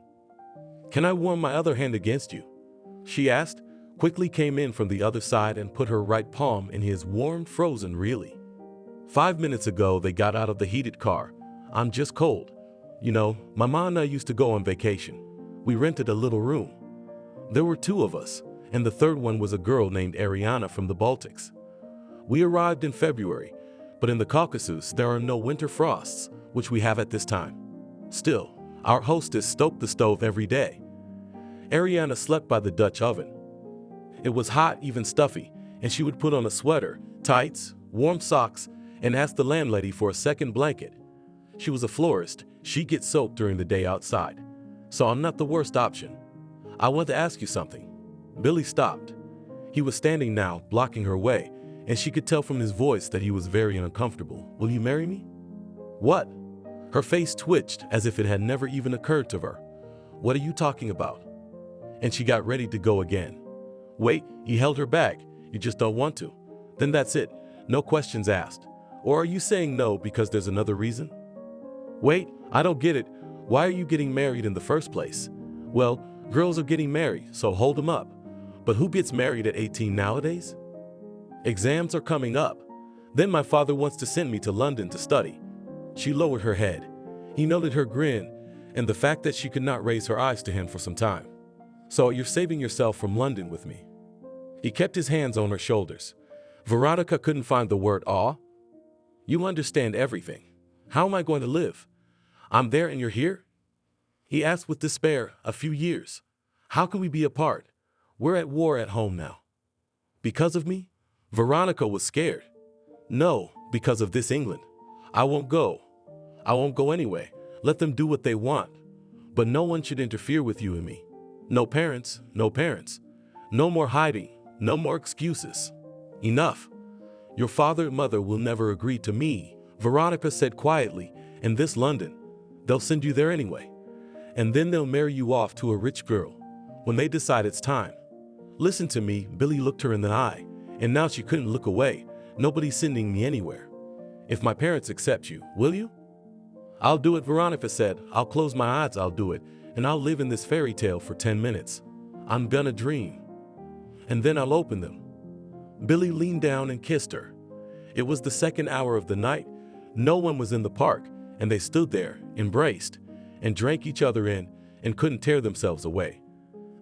"Can I warm my other hand against you?" she asked, quickly came in from the other side and put her right palm in his warm, frozen really. 5 minutes ago, they got out of the heated car. "I'm just cold. You know, my mom and I used to go on vacation. We rented a little room. There were 2 of us, and the third one was a girl named Ariana from the Baltics. We arrived in February, but in the Caucasus there are no winter frosts, which we have at this time. Still, our hostess stoked the stove every day. Ariana slept by the Dutch oven. It was hot, even stuffy, and she would put on a sweater, tights, warm socks, and ask the landlady for a second blanket. She was a florist. She'd get soaked during the day outside. So I'm not the worst option. I want to ask you something." Billy stopped. He was standing now, blocking her way, and she could tell from his voice that he was very uncomfortable. "Will you marry me?" "What?" Her face twitched as if it had never even occurred to her. "What are you talking about?" And she got ready to go again. "Wait," he held her back. "You just don't want to? Then that's it. No questions asked. Or are you saying no because there's another reason?" "Wait, I don't get it. Why are you getting married in the first place?" "Well, girls are getting married, so hold them up. But who gets married at 18 nowadays?" "Exams are coming up. Then my father wants to send me to London to study." She lowered her head. He noted her grin and the fact that she could not raise her eyes to him for some time. "So you're saving yourself from London with me?" He kept his hands on her shoulders. Veronica couldn't find the word awe. "You understand everything. How am I going to live? I'm there and you're here?" He asked with despair. "A few years. How can we be apart? We're at war at home now." "Because of me?" Veronica was scared. "No, because of this England. I won't go. I won't go anyway. Let them do what they want. But no one should interfere with you and me. No parents, no parents. No more hiding, no more excuses. Enough. Your father and mother will never agree to me," Veronica said quietly. "In this London, they'll send you there anyway. And then they'll marry you off to a rich girl when they decide it's time." "Listen to me," Billy looked her in the eye, and now she couldn't look away. "Nobody's sending me anywhere. If my parents accept you, will you?" "I'll do it," Veronica said. "I'll close my eyes, I'll do it, and I'll live in this fairy tale for 10 minutes. I'm gonna dream. And then I'll open them." Billy leaned down and kissed her. It was the second hour of the night. No one was in the park, and they stood there, embraced, and drank each other in, and couldn't tear themselves away.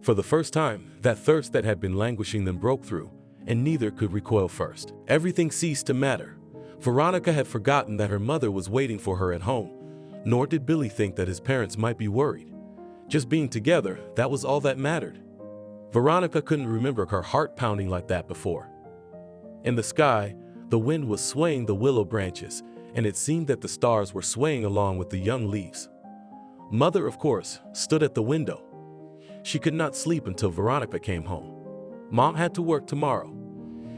For the first time, that thirst that had been languishing them broke through, and neither could recoil first. Everything ceased to matter. Veronica had forgotten that her mother was waiting for her at home, nor did Billy think that his parents might be worried. Just being together, that was all that mattered. Veronica couldn't remember her heart pounding like that before. In the sky, the wind was swaying the willow branches, and it seemed that the stars were swaying along with the young leaves. Mother, of course, stood at the window. She could not sleep until Veronica came home. Mom had to work tomorrow.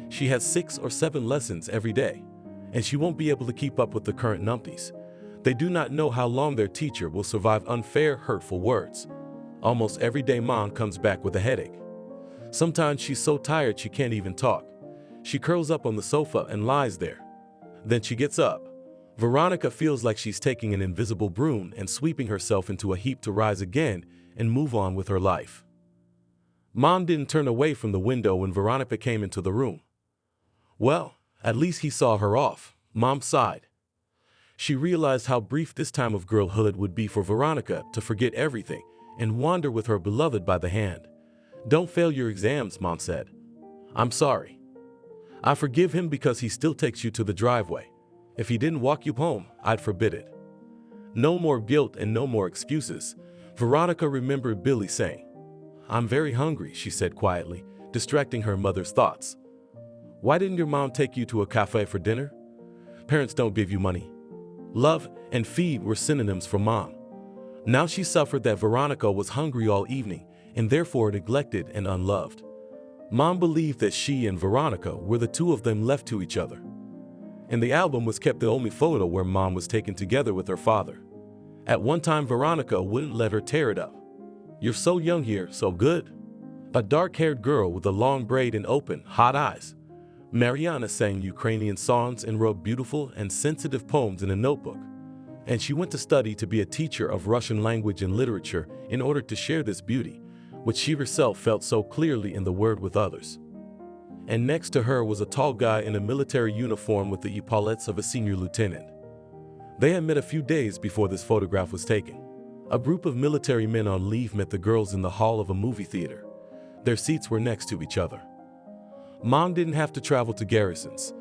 She has 6 or 7 lessons every day, and she won't be able to keep up with the current numpties. They do not know how long their teacher will survive unfair, hurtful words. Almost every day Mom comes back with a headache. Sometimes she's so tired she can't even talk. She curls up on the sofa and lies there. Then she gets up. Veronica feels like she's taking an invisible broom and sweeping herself into a heap to rise again and move on with her life. Mom didn't turn away from the window when Veronica came into the room. Well, at least he saw her off. Mom sighed. She realized how brief this time of girlhood would be for Veronica to forget everything and wander with her beloved by the hand. Don't fail your exams, Mom said. I'm sorry. I forgive him because he still takes you to the driveway. If he didn't walk you home, I'd forbid it. No more guilt and no more excuses. Veronica remembered Billy saying, I'm very hungry, she said quietly, distracting her mother's thoughts. Why didn't your mom take you to a cafe for dinner? Parents don't give you money. Love and feed were synonyms for mom. Now she suffered that Veronica was hungry all evening and therefore neglected and unloved. Mom believed that she and Veronica were the two of them left to each other. In the album was kept the only photo where Mom was taken together with her father. At one time, Veronica wouldn't let her tear it up. You're so young here, so good. A dark-haired girl with a long braid and open, hot eyes. Mariana sang Ukrainian songs and wrote beautiful and sensitive poems in a notebook. And she went to study to be a teacher of Russian language and literature in order to share this beauty, which she herself felt so clearly in the word with others. And next to her was a tall guy in a military uniform with the epaulettes of a senior lieutenant. They had met a few days before this photograph was taken. A group of military men on leave met the girls in the hall of a movie theater. Their seats were next to each other. Mom didn't have to travel to garrisons.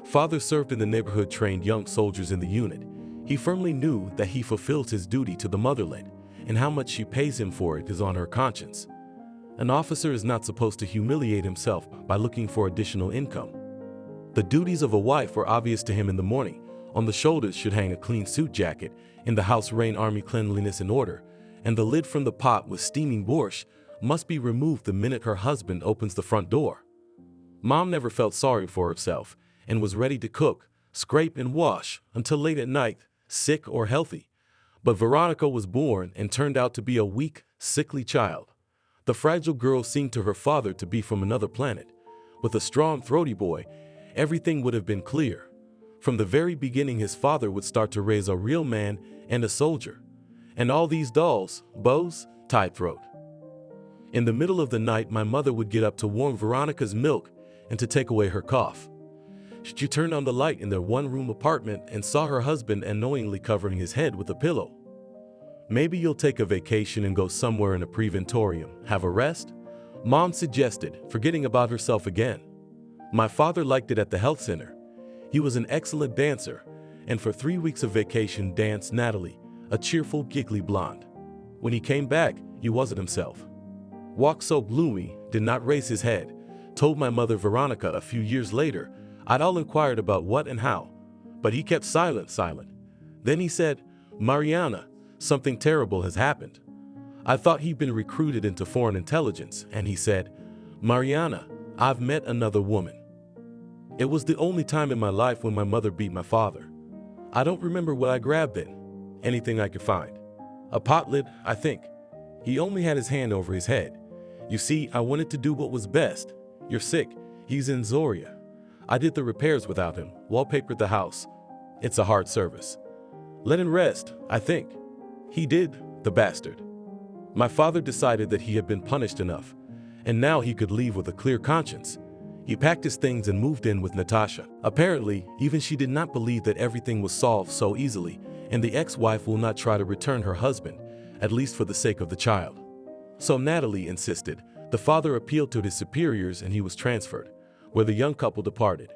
Father served in the neighborhood, trained young soldiers in the unit. He firmly knew that he fulfills his duty to the motherland, and how much she pays him for it is on her conscience. An officer is not supposed to humiliate himself by looking for additional income. The duties of a wife were obvious to him in the morning. On the shoulders should hang a clean suit jacket, in the house reign army cleanliness and order, and the lid from the pot with steaming borscht must be removed the minute her husband opens the front door. Mom never felt sorry for herself and was ready to cook, scrape, and wash until late at night, sick or healthy. But Veronica was born and turned out to be a weak, sickly child. The fragile girl seemed to her father to be from another planet. With a strong, throaty boy, everything would have been clear. From the very beginning, his father would start to raise a real man and a soldier. And all these dolls, bows, tied throat. In the middle of the night, my mother would get up to warm Veronica's milk and to take away her cough. She turned on the light in their one-room apartment and saw her husband unknowingly covering his head with a pillow. Maybe you'll take a vacation and go somewhere in a preventorium, have a rest? Mom suggested, forgetting about herself again. My father liked it at the health center. He was an excellent dancer, and for 3 weeks of vacation danced Natalie, a cheerful, giggly blonde. When he came back, he wasn't himself. Walked so gloomy, did not raise his head, told my mother Veronica a few years later I'd all inquired about what and how, but he kept silent. Then he said, Mariana, something terrible has happened. I thought he'd been recruited into foreign intelligence, and he said, Mariana, I've met another woman. It was the only time in my life when my mother beat my father. I don't remember what I grabbed then. Anything I could find. A pot lid, I think. He only had his hand over his head. You see, I wanted to do what was best. You're sick. He's in Zoria. I did the repairs without him, wallpapered the house. It's a hard service. Let him rest, I think. He did, the bastard. My father decided that he had been punished enough, and now he could leave with a clear conscience. He packed his things and moved in with Natasha. Apparently, even she did not believe that everything was solved so easily, and the ex-wife will not try to return her husband, at least for the sake of the child. So Natalie insisted. The father appealed to his superiors and he was transferred, where the young couple departed.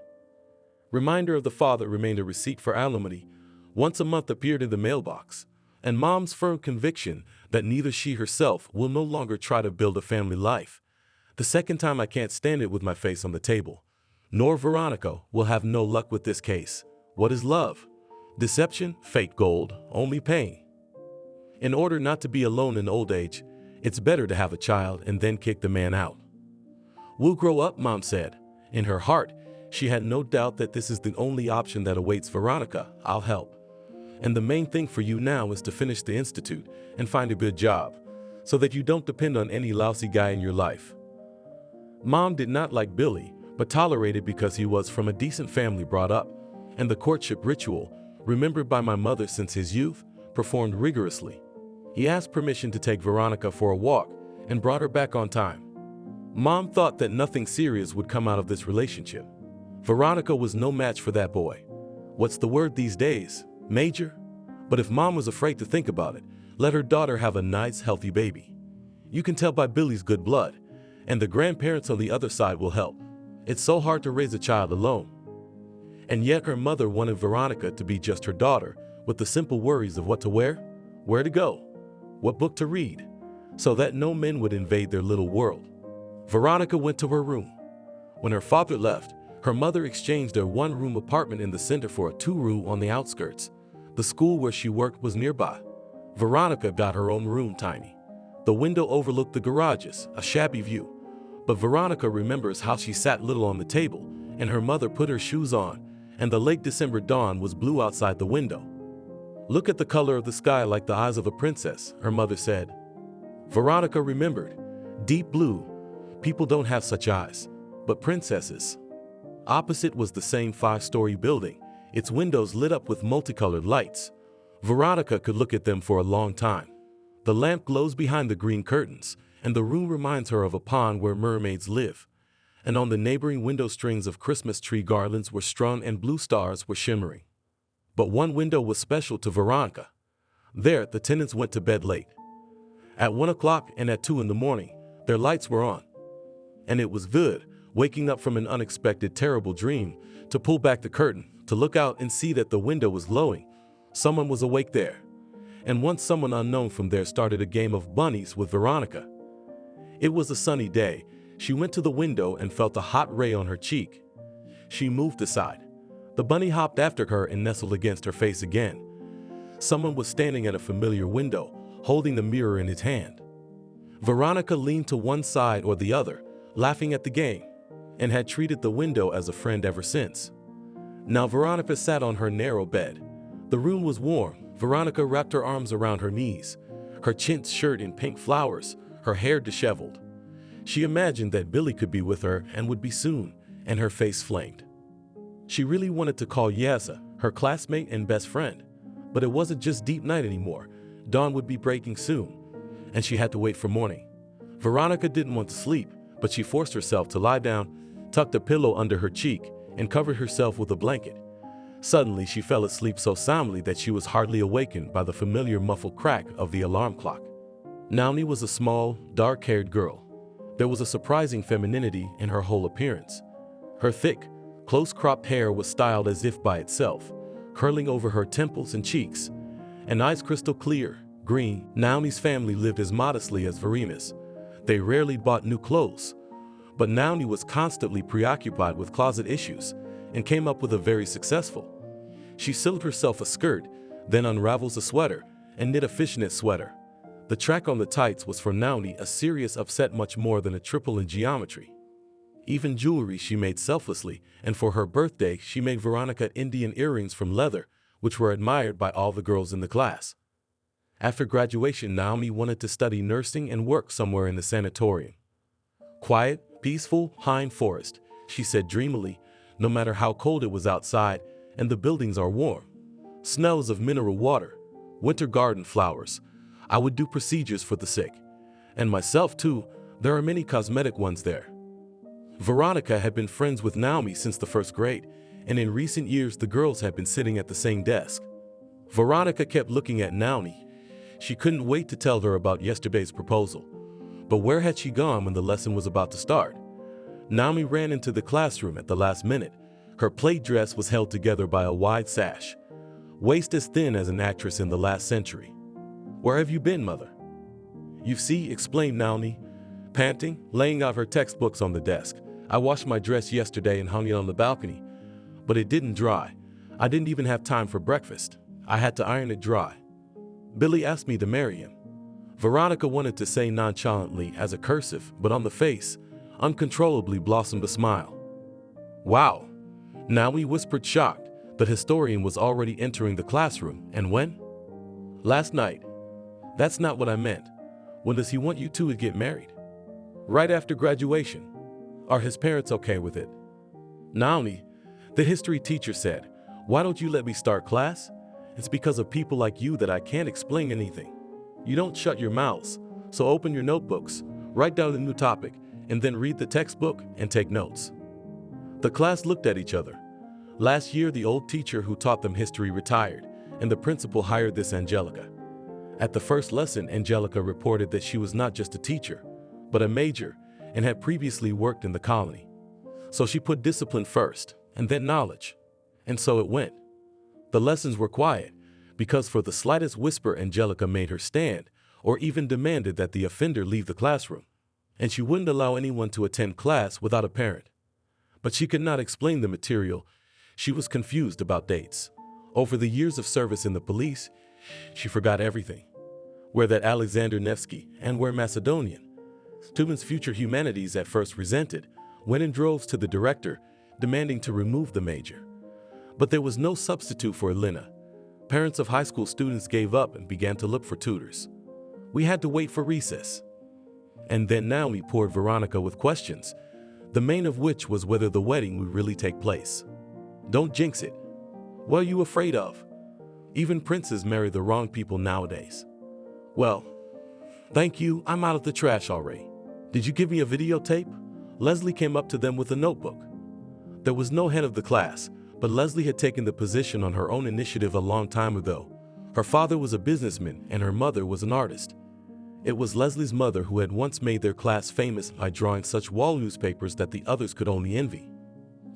Reminder of the father remained a receipt for alimony. Once a month appeared in the mailbox, and Mom's firm conviction that neither she herself will no longer try to build a family life. The second time, I can't stand it with my face on the table. Nor Veronica will have no luck with this case. What is love? Deception, fake gold, only pain. In order not to be alone in old age, it's better to have a child and then kick the man out. We'll grow up, Mom said. In her heart, she had no doubt that this is the only option that awaits Veronica. I'll help. And the main thing for you now is to finish the institute and find a good job, so that you don't depend on any lousy guy in your life. Mom did not like Billy, but tolerated because he was from a decent family brought up, and the courtship ritual, remembered by my mother since his youth, performed rigorously. He asked permission to take Veronica for a walk and brought her back on time. Mom thought that nothing serious would come out of this relationship. Veronica was no match for that boy. What's the word these days? Major? But if Mom was afraid to think about it, let her daughter have a nice, healthy baby. You can tell by Billy's good blood, and the grandparents on the other side will help. It's so hard to raise a child alone. And yet her mother wanted Veronica to be just her daughter, with the simple worries of what to wear, where to go, what book to read, so that no men would invade their little world. Veronica went to her room. When her father left, her mother exchanged their one-room apartment in the center for a two-room on the outskirts. The school where she worked was nearby. Veronica got her own room tiny. The window overlooked the garages, a shabby view. But Veronica remembers how she sat little on the table, and her mother put her shoes on, and the late December dawn was blue outside the window. "Look at the color of the sky like the eyes of a princess," her mother said. Veronica remembered. Deep blue. People don't have such eyes, but princesses. Opposite was the same 5-story building, its windows lit up with multicolored lights. Veronica could look at them for a long time. The lamp glows behind the green curtains, and the room reminds her of a pond where mermaids live. And on the neighboring window strings of Christmas tree garlands were strung and blue stars were shimmering. But one window was special to Veronica. There, the tenants went to bed late. At 1 o'clock and at 2 in the morning, their lights were on. And it was good, waking up from an unexpected terrible dream, to pull back the curtain, to look out and see that the window was glowing. Someone was awake there. And once someone unknown from there started a game of bunnies with Veronica. It was a sunny day. She went to the window and felt a hot ray on her cheek. She moved aside. The bunny hopped after her and nestled against her face again. Someone was standing at a familiar window, holding the mirror in his hand. Veronica leaned to one side or the other, laughing at the game, and had treated the window as a friend ever since. Now Veronica sat on her narrow bed. The room was warm. Veronica wrapped her arms around her knees, her chintz shirt in pink flowers, her hair disheveled. She imagined that Billy could be with her and would be soon, and her face flamed. She really wanted to call Yasa, her classmate and best friend, but it wasn't just deep night anymore. Dawn would be breaking soon, and she had to wait for morning. Veronica didn't want to sleep, but she forced herself to lie down, tucked a pillow under her cheek, and covered herself with a blanket. Suddenly, she fell asleep so soundly that she was hardly awakened by the familiar muffled crack of the alarm clock. Naomi was a small, dark-haired girl. There was a surprising femininity in her whole appearance. Her thick, close-cropped hair was styled as if by itself, curling over her temples and cheeks, and eyes crystal clear, green. Naomi's family lived as modestly as Verima's. They rarely bought new clothes, but Naomi was constantly preoccupied with closet issues and came up with a very successful. She sewed herself a skirt, then unravels a sweater and knit a fishnet sweater. The track on the tights was for Naomi a serious upset, much more than a triple in geometry. Even jewelry she made selflessly, and for her birthday she made Veronica Indian earrings from leather, which were admired by all the girls in the class. After graduation, Naomi wanted to study nursing and work somewhere in the sanatorium. "Quiet, peaceful, pine forest," she said dreamily, "no matter how cold it was outside, and the buildings are warm. Smells of mineral water, winter garden flowers. I would do procedures for the sick. And myself too, there are many cosmetic ones there." Veronica had been friends with Naomi since the first grade, and in recent years the girls had been sitting at the same desk. Veronica kept looking at Naomi. She couldn't wait to tell her about yesterday's proposal. But where had she gone when the lesson was about to start? Naomi ran into the classroom at the last minute. Her plaid dress was held together by a wide sash, waist as thin as an actress in the last century. "Where have you been, mother?" "You see," explained Naomi, panting, laying out her textbooks on the desk. "I washed my dress yesterday and hung it on the balcony, but it didn't dry. I didn't even have time for breakfast. I had to iron it dry. Billy asked me to marry him." Veronica wanted to say nonchalantly as a cursive, but on the face, uncontrollably blossomed a smile. "Wow," Naomi whispered, shocked. The historian was already entering the classroom. "And when?" "Last night." "That's not what I meant. When does he want you two to get married?" "Right after graduation." "Are his parents okay with it?" "Naomi," the history teacher said, "why don't you let me start class? It's because of people like you that I can't explain anything. You don't shut your mouths, so open your notebooks, write down a new topic, and then read the textbook and take notes." The class looked at each other. Last year, the old teacher who taught them history retired, and the principal hired this Angelica. At the first lesson, Angelica reported that she was not just a teacher, but a major, and had previously worked in the colony. So she put discipline first, and then knowledge. And so it went. The lessons were quiet, because for the slightest whisper Angelica made her stand, or even demanded that the offender leave the classroom. And she wouldn't allow anyone to attend class without a parent. But she could not explain the material. She was confused about dates. Over the years of service in the police, she forgot everything. Where that Alexander Nevsky and where Macedonian. Students' future humanities at first resented, went in droves to the director, demanding to remove the major. But there was no substitute for Elena. Parents of high school students gave up and began to look for tutors. We had to wait for recess. And then Naomi poured Veronica with questions, the main of which was whether the wedding would really take place. Don't jinx it. What are you afraid of? Even princes marry the wrong people nowadays. Well, thank you, I'm out of the trash already. Did you give me a videotape? Leslie came up to them with a notebook. There was no head of the class, but Leslie had taken the position on her own initiative a long time ago. Her father was a businessman and her mother was an artist. It was Leslie's mother who had once made their class famous by drawing such wall newspapers that the others could only envy.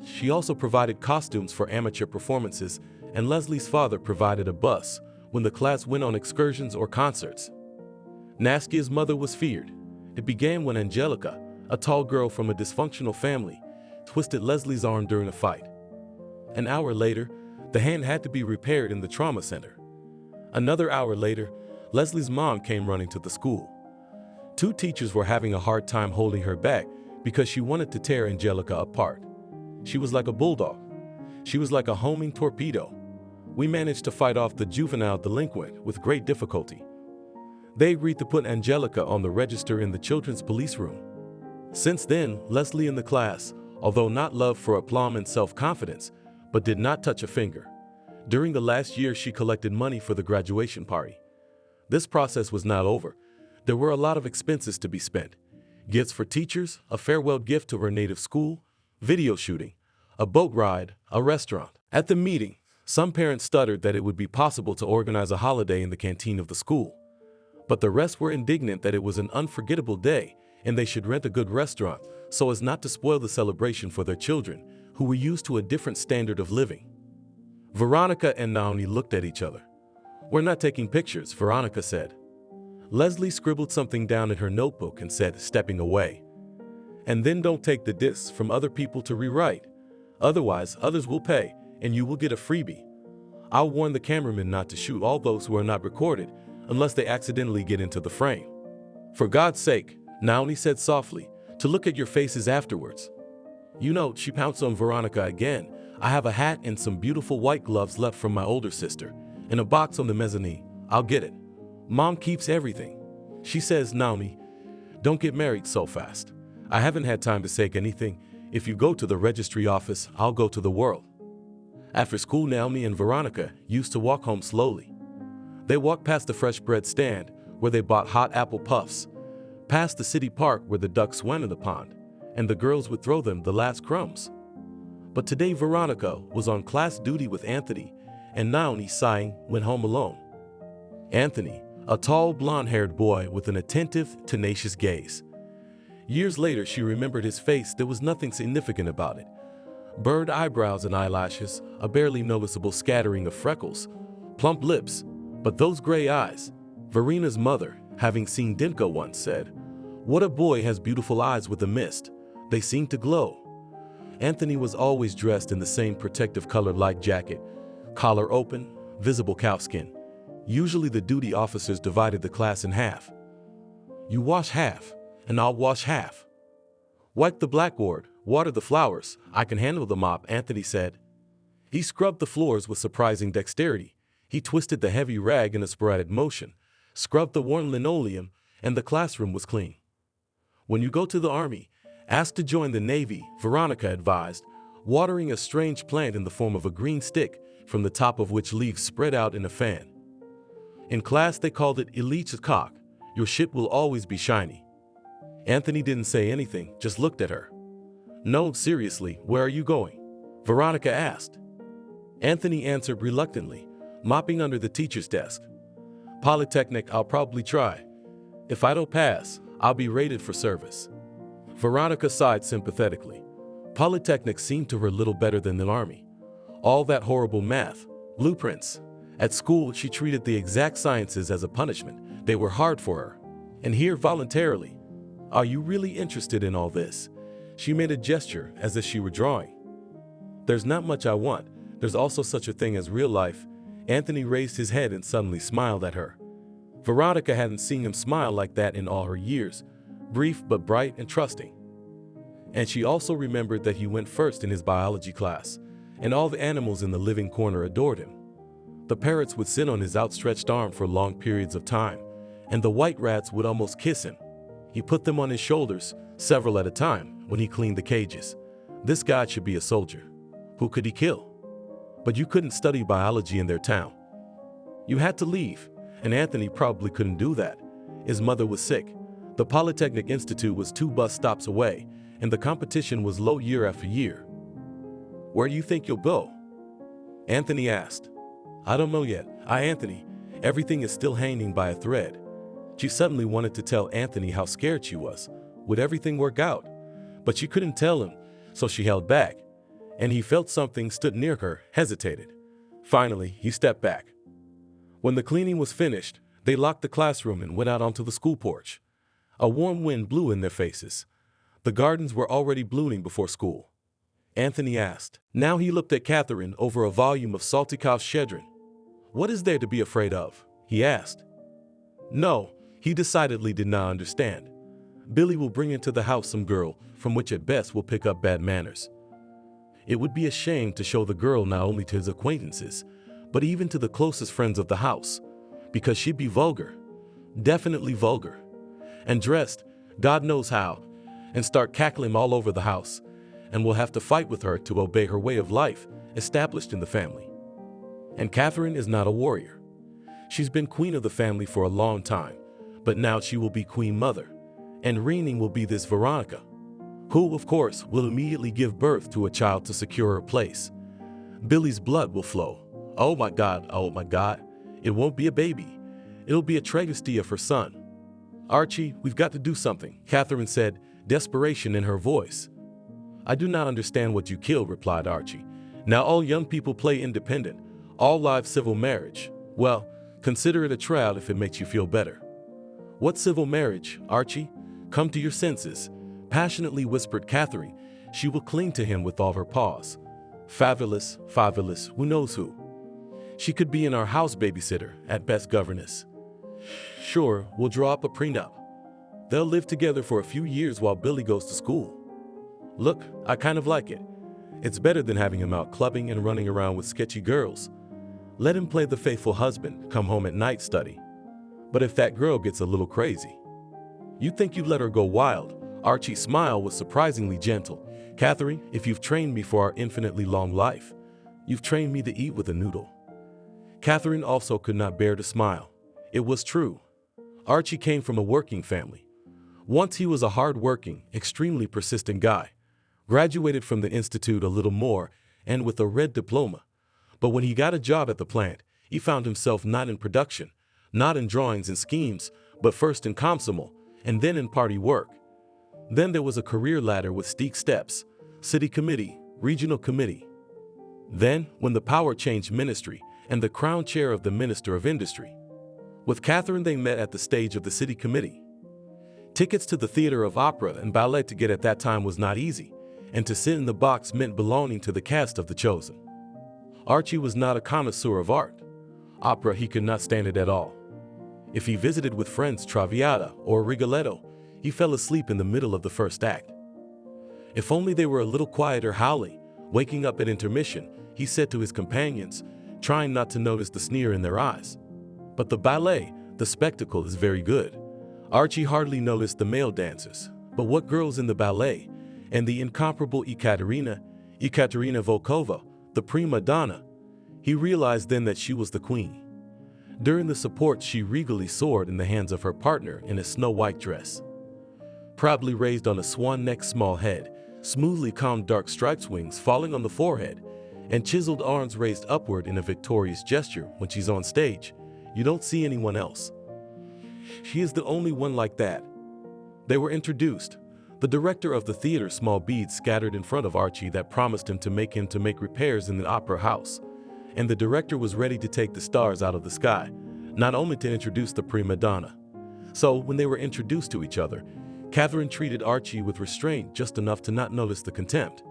She also provided costumes for amateur performances, and Leslie's father provided a bus when the class went on excursions or concerts. Naskia's mother was feared. It began when Angelica, a tall girl from a dysfunctional family, twisted Leslie's arm during a fight. An hour later, the hand had to be repaired in the trauma center. Another hour later, Leslie's mom came running to the school. 2 teachers were having a hard time holding her back because she wanted to tear Angelica apart. She was like a bulldog. She was like a homing torpedo. We managed to fight off the juvenile delinquent with great difficulty. They agreed to put Angelica on the register in the children's police room. Since then, Leslie in the class, although not loved for aplomb and self-confidence, but did not touch a finger. During the last year, she collected money for the graduation party. This process was not over. There were a lot of expenses to be spent. Gifts for teachers, a farewell gift to her native school, video shooting, a boat ride, a restaurant. At the meeting, some parents stuttered that it would be possible to organize a holiday in the canteen of the school. But the rest were indignant that it was an unforgettable day and they should rent a good restaurant so as not to spoil the celebration for their children, who were used to a different standard of living. Veronica and Naomi looked at each other. "We're not taking pictures," Veronica said. Leslie scribbled something down in her notebook and said, stepping away, "And then don't take the discs from other people to rewrite. Otherwise, others will pay, and you will get a freebie. I'll warn the cameraman not to shoot all those who are not recorded unless they accidentally get into the frame. For God's sake," Naomi said softly, "to look at your faces afterwards." "You know," she pounced on Veronica again, "I have a hat and some beautiful white gloves left from my older sister, in a box on the mezzanine. I'll get it. Mom keeps everything." She says, "Naomi, don't get married so fast. I haven't had time to say anything. If you go to the registry office, I'll go to the world." After school, Naomi and Veronica used to walk home slowly. They walked past the fresh bread stand, where they bought hot apple puffs, past the city park where the ducks swam in the pond, and the girls would throw them the last crumbs. But today Veronica was on class duty with Anthony, and Naomi, sighing, went home alone. Anthony, a tall, blonde-haired boy with an attentive, tenacious gaze. Years later, she remembered his face. There was nothing significant about it. Burned eyebrows and eyelashes, a barely noticeable scattering of freckles, plump lips, but those gray eyes. Verina's mother, having seen Dimka once, said, "What a boy has beautiful eyes with a mist. They seem to glow." Anthony was always dressed in the same protective colored light jacket, collar open, visible cowskin. Usually the duty officers divided the class in half. "You wash half, and I'll wash half. Wipe the blackboard, water the flowers, I can handle the mop," Anthony said. He scrubbed the floors with surprising dexterity. He twisted the heavy rag in a sporadic motion, scrubbed the worn linoleum, and the classroom was clean. "When you go to the army, ask to join the Navy," Veronica advised, watering a strange plant in the form of a green stick, from the top of which leaves spread out in a fan. In class they called it Elite's cock. "Your shit will always be shiny." Anthony didn't say anything, just looked at her. "No, seriously, where are you going?" Veronica asked. Anthony answered reluctantly, mopping under the teacher's desk. "Polytechnic, I'll probably try. If I don't pass, I'll be rated for service." Veronica sighed sympathetically. Polytechnic seemed to her little better than the army. All that horrible math, blueprints. At school, she treated the exact sciences as a punishment. They were hard for her. And here, voluntarily. Are you really interested in all this? She made a gesture as if she were drawing. There's not much I want. There's also such a thing as real life. Anthony raised his head and suddenly smiled at her. Veronica hadn't seen him smile like that in all her years, brief but bright and trusting. And she also remembered that he went first in his biology class, and all the animals in the living corner adored him. The parrots would sit on his outstretched arm for long periods of time, and the white rats would almost kiss him. He put them on his shoulders, several at a time, when he cleaned the cages. This guy should be a soldier. Who could he kill? But you couldn't study biology in their town. You had to leave, and Anthony probably couldn't do that. His mother was sick. The Polytechnic Institute was 2 bus stops away, and the competition was low year after year. Where do you think you'll go? Anthony asked. I don't know yet. Anthony, everything is still hanging by a thread. She suddenly wanted to tell Anthony how scared she was. Would everything work out? But she couldn't tell him, so she held back. And he felt something stood near her, hesitated. Finally, he stepped back. When the cleaning was finished, they locked the classroom and went out onto the school porch. A warm wind blew in their faces. The gardens were already blooming before school. Anthony asked. Now he looked at Catherine over a volume of Saltykov-Shchedrin. What is there to be afraid of? He asked. No, he decidedly did not understand. Billy will bring into the house some girl from which at best will pick up bad manners. It would be a shame to show the girl not only to his acquaintances, but even to the closest friends of the house, because she'd be vulgar, definitely vulgar, and dressed, God knows how, and start cackling all over the house, and we'll have to fight with her to obey her way of life established in the family. And Catherine is not a warrior. She's been queen of the family for a long time, but now she will be queen mother, and reigning will be this Veronica, who, of course, will immediately give birth to a child to secure her place. Billy's blood will flow. Oh my God, it won't be a baby. It'll be a travesty of her son. Archie, we've got to do something, Catherine said, desperation in her voice. I do not understand what you kill, replied Archie. Now all young people play independent, all live civil marriage. Well, consider it a trial if it makes you feel better. What civil marriage, Archie? Come to your senses, passionately whispered Catherine. She will cling to him with all her paws. Fabulous, who knows who? She could be in our house babysitter, at best governess. Sure, we'll draw up a prenup. They'll live together for a few years while Billy goes to school. Look, I kind of like it. It's better than having him out clubbing and running around with sketchy girls. Let him play the faithful husband, come home at night, study. But if that girl gets a little crazy, you think you'd let her go wild? Archie's smile was surprisingly gentle. Catherine, if you've trained me for our infinitely long life, you've trained me to eat with a noodle. Catherine also could not bear to smile. It was true. Archie came from a working family. Once he was a hard-working, extremely persistent guy, graduated from the institute a little more and with a red diploma. But when he got a job at the plant, he found himself not in production, not in drawings and schemes, but first in Komsomol and then in party work. Then there was a career ladder with steep steps, city committee, regional committee. Then, when the power changed, ministry and the crown chair of the Minister of Industry. With Catherine, they met at the stage of the city committee. Tickets to the theater of opera and ballet to get at that time was not easy, and to sit in the box meant belonging to the cast of The Chosen. Archie was not a connoisseur of art. Opera, he could not stand it at all. If he visited with friends Traviata or Rigoletto, he fell asleep in the middle of the first act. If only they were a little quieter, howling, waking up at intermission, he said to his companions, trying not to notice the sneer in their eyes. But the ballet, the spectacle, is very good. Archie hardly noticed the male dancers, but what girls in the ballet, and the incomparable Ekaterina Volkova, the prima donna. He realized then that she was the queen. During the support, she regally soared in the hands of her partner in a snow-white dress. Proudly raised on a swan-necked small head, smoothly combed dark striped wings falling on the forehead, and chiseled arms raised upward in a victorious gesture when she's on stage. You don't see anyone else. She is the only one like that. They were introduced. The director of the theater small beads scattered in front of Archie that promised him to make repairs in the opera house. And the director was ready to take the stars out of the sky, not only to introduce the prima donna. So when they were introduced to each other, Catherine treated Archie with restraint just enough to not notice the contempt.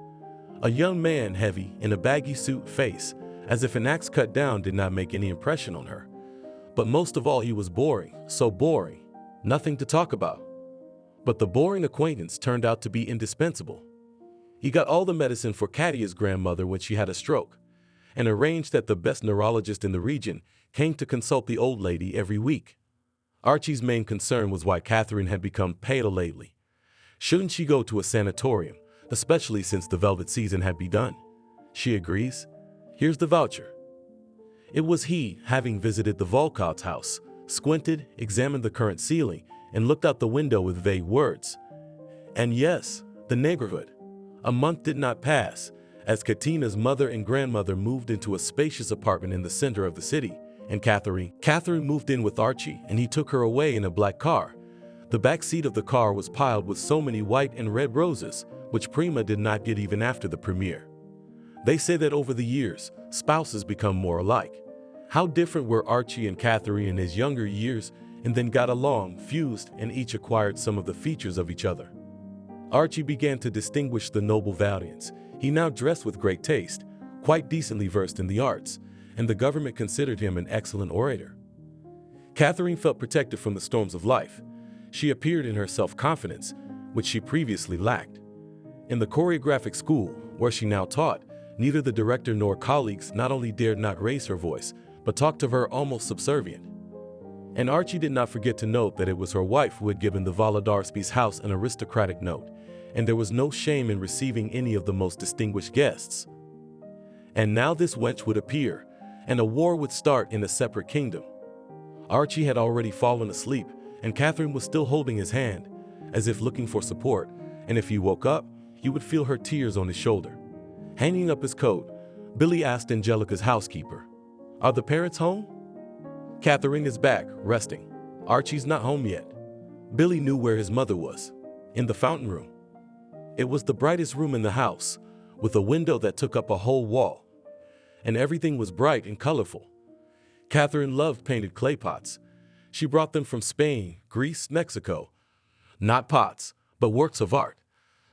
A young man heavy in a baggy suit face, as if an axe cut down, did not make any impression on her. But most of all, he was boring, so boring, nothing to talk about. But the boring acquaintance turned out to be indispensable. He got all the medicine for Katia's grandmother when she had a stroke, and arranged that the best neurologist in the region came to consult the old lady every week. Archie's main concern was why Catherine had become pale lately. Shouldn't she go to a sanatorium, especially since the velvet season had begun? She agrees. Here's the voucher. It was he, having visited the Volcott's house, squinted, examined the current ceiling, and looked out the window with vague words. And yes, the neighborhood. A month did not pass, as Katina's mother and grandmother moved into a spacious apartment in the center of the city, and Catherine moved in with Archie, and he took her away in a black car. The back seat of the car was piled with so many white and red roses, which Prima did not get even after the premiere. They say that over the years, spouses become more alike. How different were Archie and Catherine in his younger years, and then got along, fused, and each acquired some of the features of each other. Archie began to distinguish the noble valiants. He now dressed with great taste, quite decently versed in the arts, and the government considered him an excellent orator. Catherine felt protected from the storms of life. She appeared in her self-confidence, which she previously lacked. In the choreographic school, where she now taught, neither the director nor colleagues not only dared not raise her voice, but talked of her almost subservient. And Archie did not forget to note that it was her wife who had given the Volodarski's house an aristocratic note, and there was no shame in receiving any of the most distinguished guests. And now this wench would appear, and a war would start in a separate kingdom. Archie had already fallen asleep, and Catherine was still holding his hand, as if looking for support, and if he woke up, he would feel her tears on his shoulder. Hanging up his coat, Billy asked Angelica's housekeeper, "Are the parents home?" "Catherine is back, resting. Archie's not home yet." Billy knew where his mother was, in the fountain room. It was the brightest room in the house, with a window that took up a whole wall, and everything was bright and colorful. Catherine loved painted clay pots. She brought them from Spain, Greece, Mexico. Not pots, but works of art.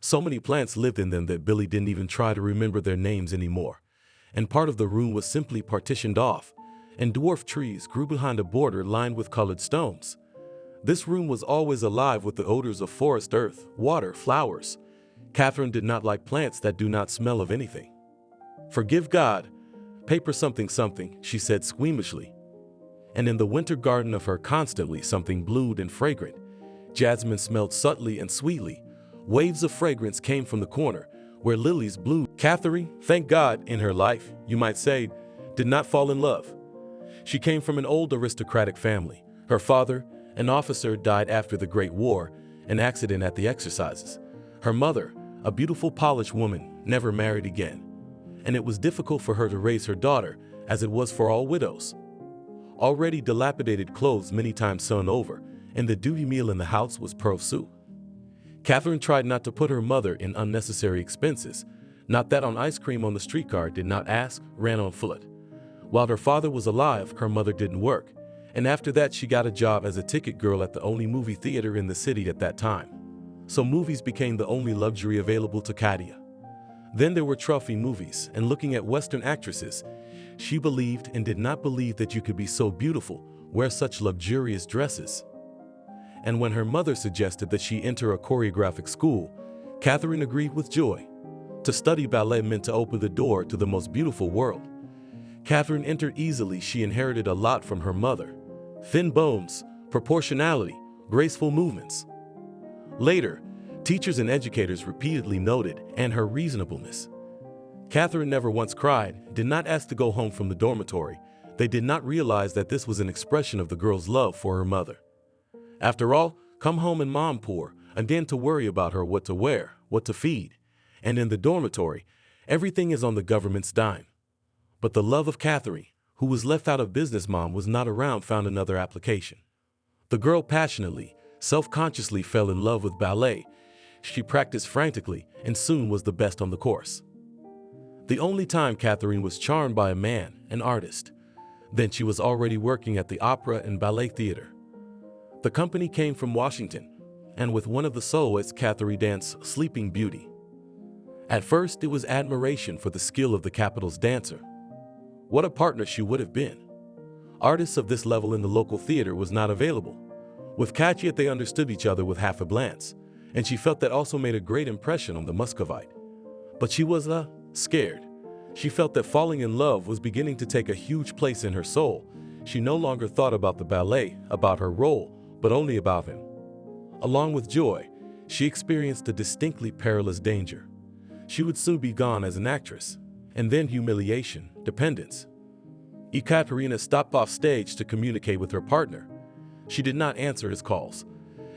So many plants lived in them that Billy didn't even try to remember their names anymore. And part of the room was simply partitioned off, and dwarf trees grew behind a border lined with colored stones. This room was always alive with the odors of forest earth, water, flowers. Catherine did not like plants that do not smell of anything. "Forgive God, paper something something," she said squeamishly. And in the winter garden of her constantly something blued and fragrant. Jasmine smelled subtly and sweetly. Waves of fragrance came from the corner, where lilies blew. Catherine, thank God, in her life, you might say, did not fall in love. She came from an old aristocratic family. Her father, an officer, died after the Great War, an accident at the exercises. Her mother, a beautiful Polish woman, never married again. And it was difficult for her to raise her daughter, as it was for all widows. Already dilapidated clothes many times sewn over, and the duty meal in the house was pearl soup. Catherine tried not to put her mother in unnecessary expenses, not that on ice cream on the streetcar, did not ask, ran on foot. While her father was alive, her mother didn't work, and after that she got a job as a ticket girl at the only movie theater in the city at that time. So movies became the only luxury available to Katia. Then there were trophy movies, and looking at Western actresses, she believed and did not believe that you could be so beautiful, wear such luxurious dresses. And when her mother suggested that she enter a choreographic school, Catherine agreed with joy. To study ballet meant to open the door to the most beautiful world. Catherine entered easily. She inherited a lot from her mother. Thin bones, proportionality, graceful movements. Later, teachers and educators repeatedly noted and her reasonableness. Catherine never once cried, did not ask to go home from the dormitory. They did not realize that this was an expression of the girl's love for her mother. After all, come home and mom poor, again to worry about her what to wear, what to feed. And in the dormitory, everything is on the government's dime. But the love of Catherine, who was left out of business mom was not around, found another application. The girl passionately, self-consciously fell in love with ballet. she practiced frantically and soon was the best on the course. The only time Catherine was charmed by a man, an artist, then she was already working at the Opera and Ballet Theater. The company came from Washington, and with one of the soloists, Catherine danced Sleeping Beauty. At first, it was admiration for the skill of the capital's dancer. What a partner she would have been. Artists of this level in the local theater was not available. With Katya, they understood each other with half a glance, and she felt that also made a great impression on the Muscovite. But she was scared. She felt that falling in love was beginning to take a huge place in her soul. She no longer thought about the ballet, about her role, but only about him. Along with joy, she experienced a distinctly perilous danger. She would soon be gone as an actress, and then humiliation, dependence. Ekaterina stopped off stage to communicate with her partner. She did not answer his calls,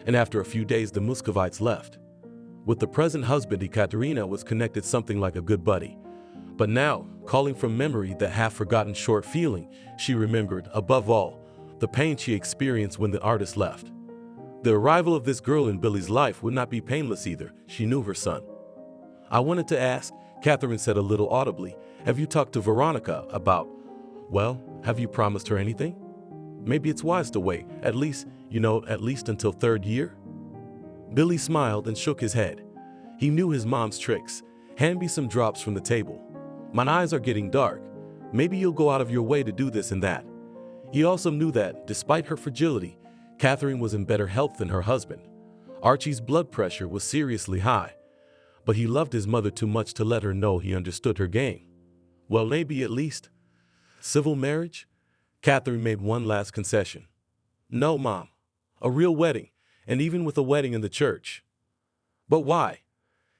and after a few days the Muscovites left. With the present husband, Ekaterina was connected something like a good buddy. But now, calling from memory that half-forgotten short feeling, she remembered, above all, the pain she experienced when the artist left. The arrival of this girl in Billy's life would not be painless either. She knew her son. I wanted to ask, Catherine said a little audibly, have you talked to Veronica about, well, have you promised her anything? Maybe it's wise to wait, at least until third year? Billy smiled and shook his head. He knew his mom's tricks. Hand me some drops from the table. My eyes are getting dark. Maybe you'll go out of your way to do this and that. He also knew that, despite her fragility, Catherine was in better health than her husband. Archie's blood pressure was seriously high, but he loved his mother too much to let her know he understood her game. Well, maybe at least. Civil marriage? Catherine made one last concession. No, Mom. A real wedding, and even with a wedding in the church. But why?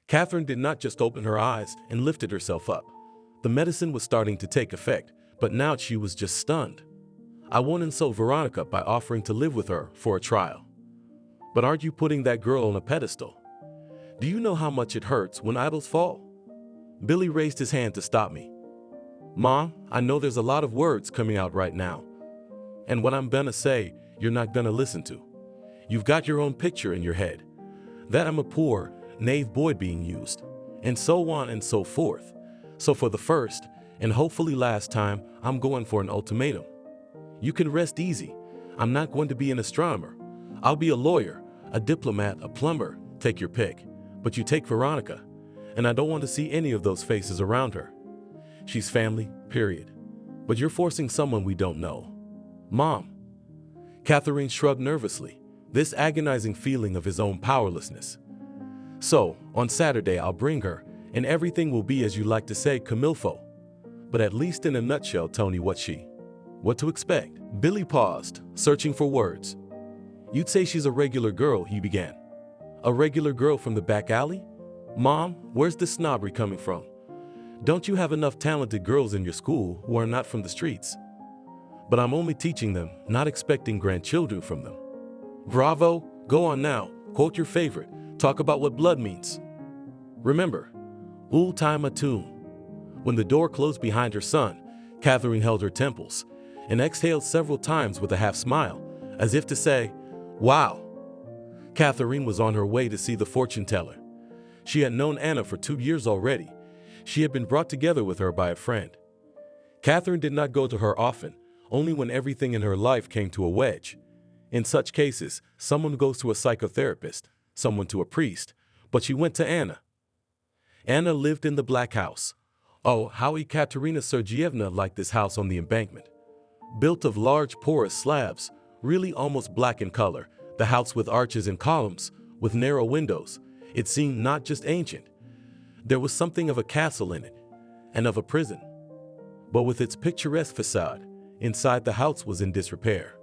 Catherine did not just open her eyes and lifted herself up. The medicine was starting to take effect, but now she was just stunned. I won't insult Veronica by offering to live with her for a trial. But aren't you putting that girl on a pedestal? Do you know how much it hurts when idols fall? Billy raised his hand to stop me. Mom, I know there's a lot of words coming out right now. And what I'm gonna say, you're not gonna listen to. You've got your own picture in your head. That I'm a poor, naive boy being used. And so on and so forth. So for the first, and hopefully last time, I'm going for an ultimatum. You can rest easy. I'm not going to be an astronomer. I'll be a lawyer, a diplomat, a plumber, take your pick. But you take Veronica, and I don't want to see any of those faces around her. She's family, period. But you're forcing someone we don't know. Mom. Catherine shrugged nervously, this agonizing feeling of his own powerlessness. So, on Saturday I'll bring her, and everything will be as you like to say, Camilfo. But at least in a nutshell, Tony, what to expect? Billy paused, searching for words. You'd say she's a regular girl, he began. A regular girl from the back alley? Mom, where's this snobbery coming from? Don't you have enough talented girls in your school who are not from the streets? But I'm only teaching them, not expecting grandchildren from them. Bravo, go on now, quote your favorite, talk about what blood means. Remember, Ultima Thule. When the door closed behind her son, Catherine held her temples and exhaled several times with a half smile, as if to say, wow. Catherine was on her way to see the fortune teller. She had known Anna for 2 years already. She had been brought together with her by a friend. Catherine did not go to her often, only when everything in her life came to a wedge. In such cases, someone goes to a psychotherapist, someone to a priest, but she went to Anna. Anna lived in the Black House. Oh, how Ekaterina Sergeyevna liked this house on the embankment. Built of large porous slabs, really almost black in color, the house with arches and columns, with narrow windows, it seemed not just ancient. There was something of a castle in it, and of a prison. But with its picturesque facade, inside the house was in disrepair.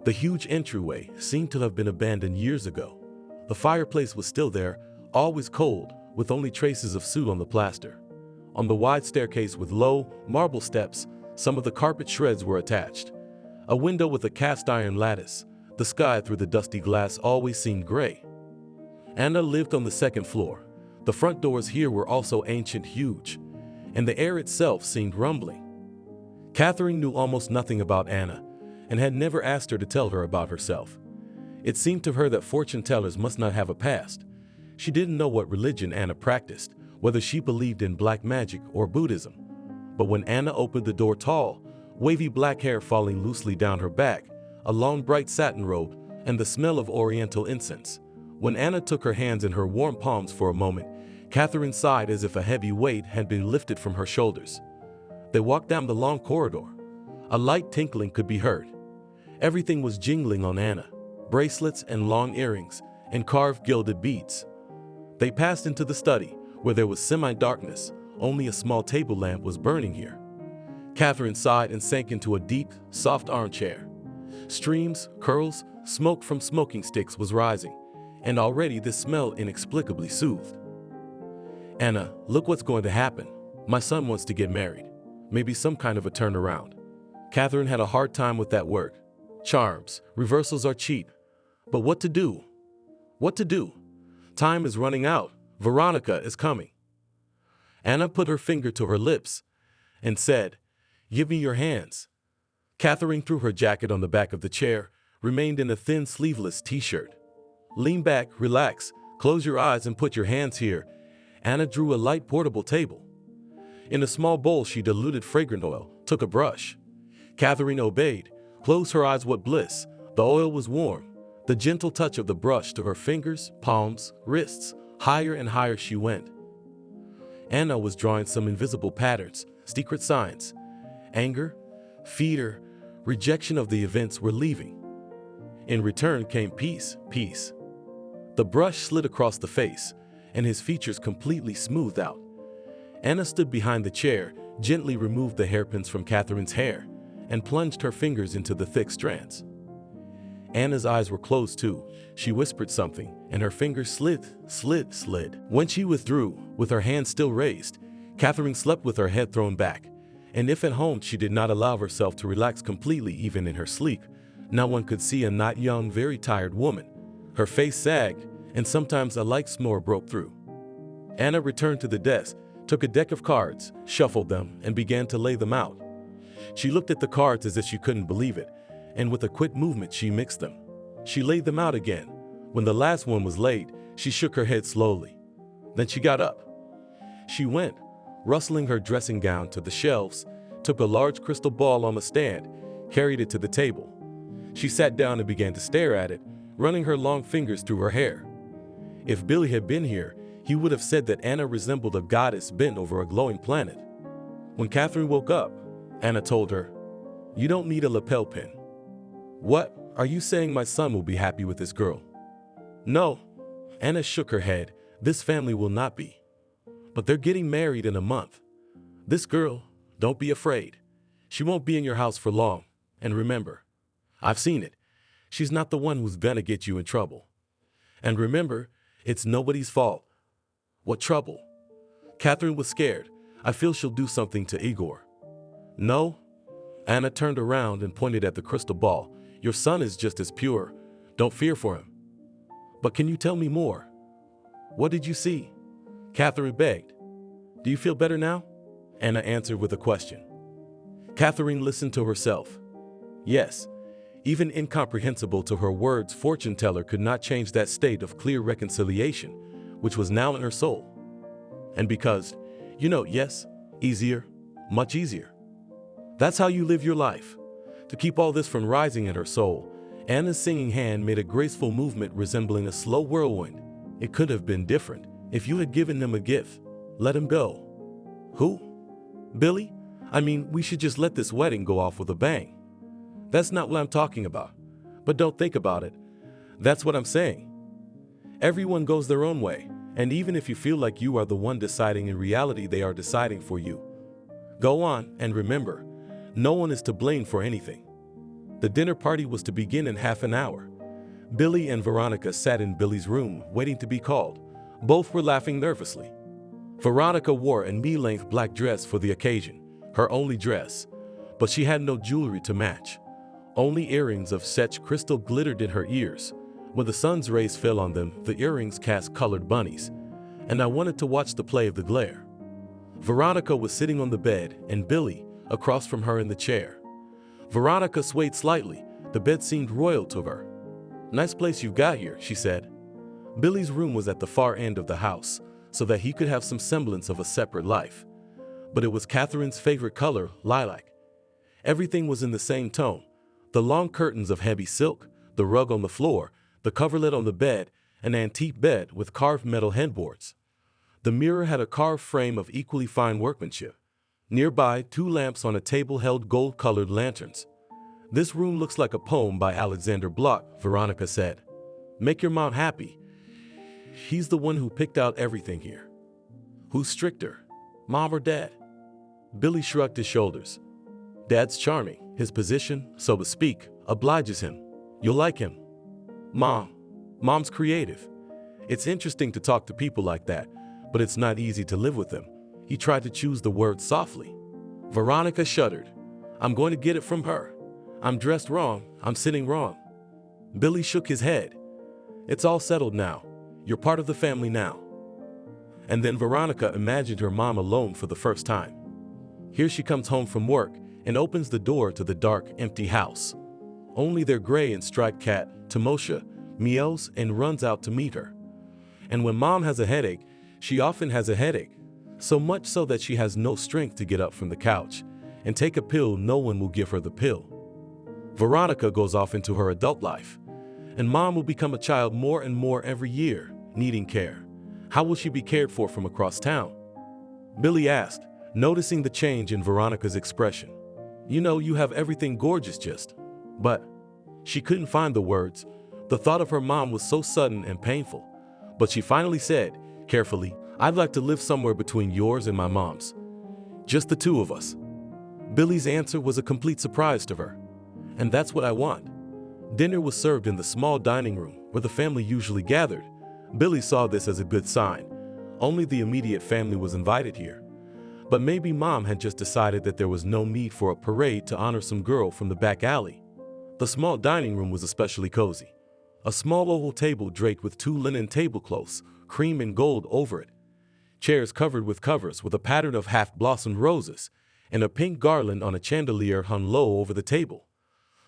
The huge entryway seemed to have been abandoned years ago. The fireplace was still there, always cold, with only traces of soot on the plaster. On the wide staircase with low, marble steps, some of the carpet shreds were attached. A window with a cast-iron lattice. The sky through the dusty glass always seemed gray. Anna lived on the second floor. The front doors here were also ancient, huge, and the air itself seemed rumbling. Catherine knew almost nothing about Anna, and had never asked her to tell her about herself. It seemed to her that fortune tellers must not have a past. She didn't know what religion Anna practiced, whether she believed in black magic or Buddhism. But when Anna opened the door, tall, wavy black hair falling loosely down her back, a long bright satin robe, and the smell of oriental incense. When Anna took her hands in her warm palms for a moment, Catherine sighed as if a heavy weight had been lifted from her shoulders. They walked down the long corridor. A light tinkling could be heard. Everything was jingling on Anna, bracelets and long earrings, and carved gilded beads. They passed into the study, where there was semi-darkness. Only a small table lamp was burning here. Catherine sighed and sank into a deep, soft armchair. Streams, curls, smoke from smoking sticks was rising, and already the smell inexplicably soothed. Anna, look what's going to happen. My son wants to get married. Maybe some kind of a turnaround. Catherine had a hard time with that word. Charms, reversals are cheap. But what to do? What to do? Time is running out. Veronica is coming. Anna put her finger to her lips and said, "Give me your hands." Catherine threw her jacket on the back of the chair, remained in a thin sleeveless t-shirt. Lean back, relax, close your eyes and put your hands here. Anna drew a light portable table. In a small bowl she diluted fragrant oil, took a brush. Catherine obeyed, closed her eyes. What bliss! The oil was warm. The gentle touch of the brush to her fingers, palms, wrists, higher and higher she went. Anna was drawing some invisible patterns, secret signs. Anger, fear, rejection of the events were leaving. In return came peace, peace. The brush slid across the face, and his features completely smoothed out. Anna stood behind the chair, gently removed the hairpins from Catherine's hair, and plunged her fingers into the thick strands. Anna's eyes were closed too. She whispered something, and her fingers slid. When she withdrew, with her hands still raised, Catherine slept with her head thrown back. And if at home she did not allow herself to relax completely even in her sleep, now one could see a not young, very tired woman. Her face sagged, and sometimes a light snore broke through. Anna returned to the desk, took a deck of cards, shuffled them, and began to lay them out. She looked at the cards as if she couldn't believe it, and with a quick movement she mixed them. She laid them out again. When the last one was laid, she shook her head slowly. Then she got up. She went, rustling her dressing gown, to the shelves, took a large crystal ball on the stand, carried it to the table. She sat down and began to stare at it, running her long fingers through her hair. If Billy had been here, he would have said that Anna resembled a goddess bent over a glowing planet. When Catherine woke up, Anna told her, "You don't need a lapel pin." "What? Are you saying my son will be happy with this girl?" "No." Anna shook her head. "This family will not be. But they're getting married in a month. This girl, don't be afraid. She won't be in your house for long. And remember, I've seen it. She's not the one who's gonna get you in trouble. And remember, it's nobody's fault." "What trouble?" Catherine was scared. "I feel she'll do something to Igor." "No." Anna turned around and pointed at the crystal ball. "Your son is just as pure. Don't fear for him." "But can you tell me more? What did you see?" Catherine begged. "Do you feel better now?" Anna answered with a question. Catherine listened to herself. Yes, even incomprehensible to her words, fortune teller could not change that state of clear reconciliation, which was now in her soul. And because, yes, easier, much easier. That's how you live your life. To keep all this from rising in her soul, Anna's singing hand made a graceful movement resembling a slow whirlwind. It could have been different if you had given him a gift. Let him go. Who? Billy? I mean, we should just let this wedding go off with a bang. That's not what I'm talking about. But don't think about it. That's what I'm saying. Everyone goes their own way, and even if you feel like you are the one deciding, in reality they are deciding for you. Go on, and remember, no one is to blame for anything. The dinner party was to begin in half an hour. Billy and Veronica sat in Billy's room, waiting to be called. Both were laughing nervously. Veronica wore a knee-length black dress for the occasion, her only dress, but she had no jewelry to match. Only earrings of such crystal glittered in her ears. When the sun's rays fell on them, the earrings cast colored bunnies, and I wanted to watch the play of the glare. Veronica was sitting on the bed, and Billy, across from her in the chair. Veronica swayed slightly. The bed seemed royal to her. "Nice place you've got here," she said. Billy's room was at the far end of the house, so that he could have some semblance of a separate life. But it was Catherine's favorite color, lilac. Everything was in the same tone. The long curtains of heavy silk, the rug on the floor, the coverlet on the bed, an antique bed with carved metal headboards. The mirror had a carved frame of equally fine workmanship. Nearby, 2 lamps on a table held gold-colored lanterns. "This room looks like a poem by Alexander Bloch," Veronica said. "Make your mom happy. He's the one who picked out everything here." "Who's stricter, mom or dad?" Billy shrugged his shoulders. "Dad's charming. His position, so to speak, obliges him. You'll like him." Mom's creative. It's interesting to talk to people like that, but it's not easy to live with them." He tried to choose the words softly. Veronica shuddered. "I'm going to get it from her. I'm dressed wrong. I'm sitting wrong." Billy shook his head. "It's all settled now. You're part of the family now." And then Veronica imagined her mom alone for the first time. Here she comes home from work and opens the door to the dark, empty house. Only their gray and striped cat, Timosha, meows and runs out to meet her. And when mom has a headache, she often has a headache, so much so that she has no strength to get up from the couch and take a pill. No one will give her the pill. Veronica goes off into her adult life, and mom will become a child more and more every year, needing care. How will she be cared for from across town? Billy asked, noticing the change in Veronica's expression. "You know, you have everything gorgeous just." But she couldn't find the words. The thought of her mom was so sudden and painful. But she finally said, carefully, "I'd like to live somewhere between yours and my mom's. Just the 2 of us." Billy's answer was a complete surprise to her. "And that's what I want." Dinner was served in the small dining room where the family usually gathered. Billy saw this as a good sign. Only the immediate family was invited here. But maybe mom had just decided that there was no need for a parade to honor some girl from the back alley. The small dining room was especially cozy. A small oval table draped with 2 linen tablecloths, cream and gold over it. Chairs covered with covers with a pattern of half-blossomed roses, and a pink garland on a chandelier hung low over the table.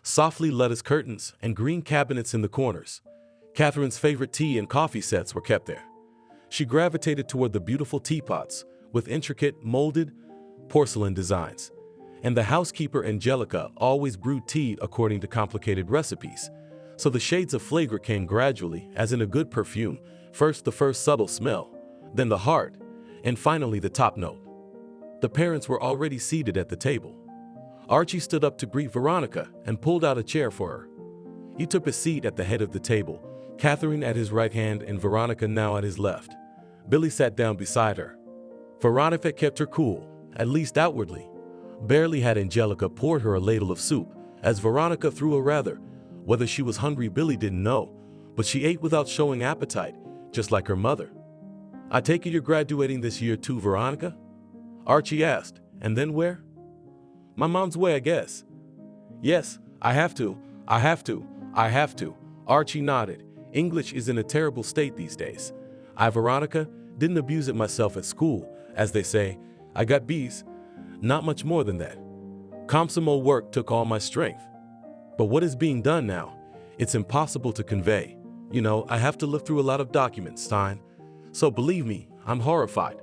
Softly lettuce curtains and green cabinets in the corners. Catherine's favorite tea and coffee sets were kept there. She gravitated toward the beautiful teapots with intricate, molded porcelain designs. And the housekeeper, Angelica, always brewed tea according to complicated recipes. So the shades of flavor came gradually, as in a good perfume. First the first subtle smell, then the heart, and finally the top note. The parents were already seated at the table. Archie stood up to greet Veronica and pulled out a chair for her. He took a seat at the head of the table, Catherine at his right hand and Veronica now at his left. Billy sat down beside her. Veronica kept her cool, at least outwardly. Barely had Angelica poured her a ladle of soup, as Veronica threw a rather. Whether she was hungry, Billy didn't know, but she ate without showing appetite, just like her mother. "I take it you're graduating this year too, Veronica?" Archie asked. "And then where?" "My mom's way, I guess." "Yes, I have to. Archie nodded. "English is in a terrible state these days. Veronica, didn't abuse it myself at school, as they say. I got B's. Not much more than that. Comsomol work took all my strength. But what is being done now? It's impossible to convey. You know, I have to look through a lot of documents, Stein. So believe me, I'm horrified.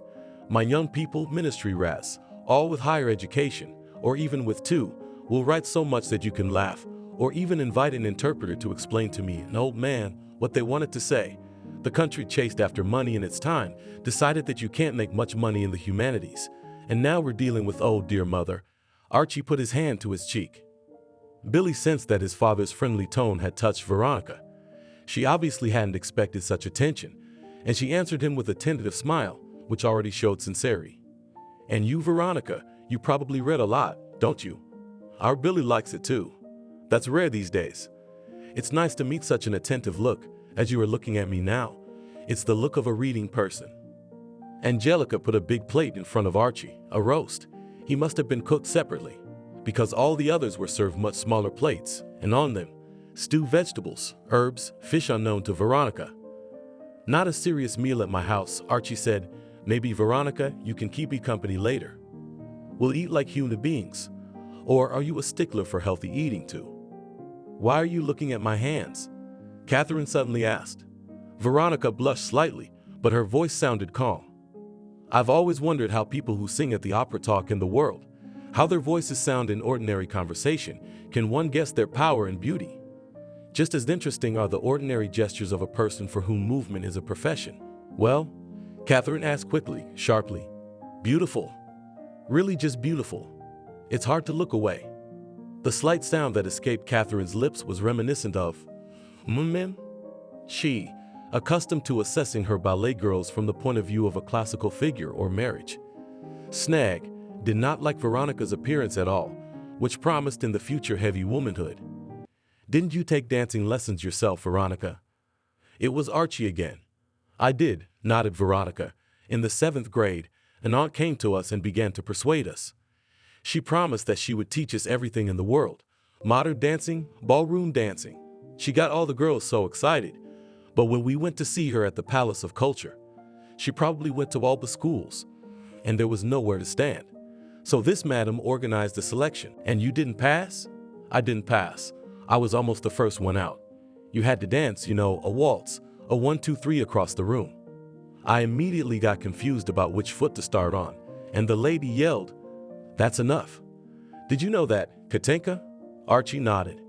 My young people, ministry rats, all with higher education, or even with 2, will write so much that you can laugh, or even invite an interpreter to explain to me, an old man, what they wanted to say. The country chased after money in its time, decided that you can't make much money in the humanities. And now we're dealing with, oh dear mother." Archie put his hand to his cheek. Billy sensed that his father's friendly tone had touched Veronica. She obviously hadn't expected such attention, and she answered him with a tentative smile, which already showed sincerity. "And you, Veronica, you probably read a lot, don't you?" "Our Billy likes it too. That's rare these days. It's nice to meet such an attentive look, as you are looking at me now. It's the look of a reading person." Angelica put a big plate in front of Archie, a roast. He must have been cooked separately, because all the others were served much smaller plates, and on them, stewed vegetables, herbs, fish unknown to Veronica. "Not a serious meal at my house," Archie said. "Maybe, Veronica, you can keep me company later. We'll eat like human beings. Or are you a stickler for healthy eating too?" "Why are you looking at my hands?" Catherine suddenly asked. Veronica blushed slightly, but her voice sounded calm. I've always wondered how people who sing at the opera talk in the world, how their voices sound in ordinary conversation. Can one guess their power and beauty? Just as interesting are the ordinary gestures of a person for whom movement is a profession. Well, Catherine asked quickly, sharply. Beautiful. Really just beautiful. It's hard to look away. The slight sound that escaped Catherine's lips was reminiscent of "mm." She, accustomed to assessing her ballet girls from the point of view of a classical figure or marriage. Snag did not like Veronica's appearance at all, which promised in the future heavy womanhood. Didn't you take dancing lessons yourself, Veronica? It was Archie again. I did, nodded Veronica. In the 7th grade, an aunt came to us and began to persuade us. She promised that she would teach us everything in the world. Modern dancing, ballroom dancing. She got all the girls so excited. But when we went to see her at the Palace of Culture, she probably went to all the schools, and there was nowhere to stand. So this madam organized a selection. And you didn't pass? I didn't pass. I was almost the first one out. You had to dance, a waltz, a 1, 2, 3 across the room. I immediately got confused about which foot to start on, and the lady yelled, "That's enough." Did you know that, Katinka? Archie nodded.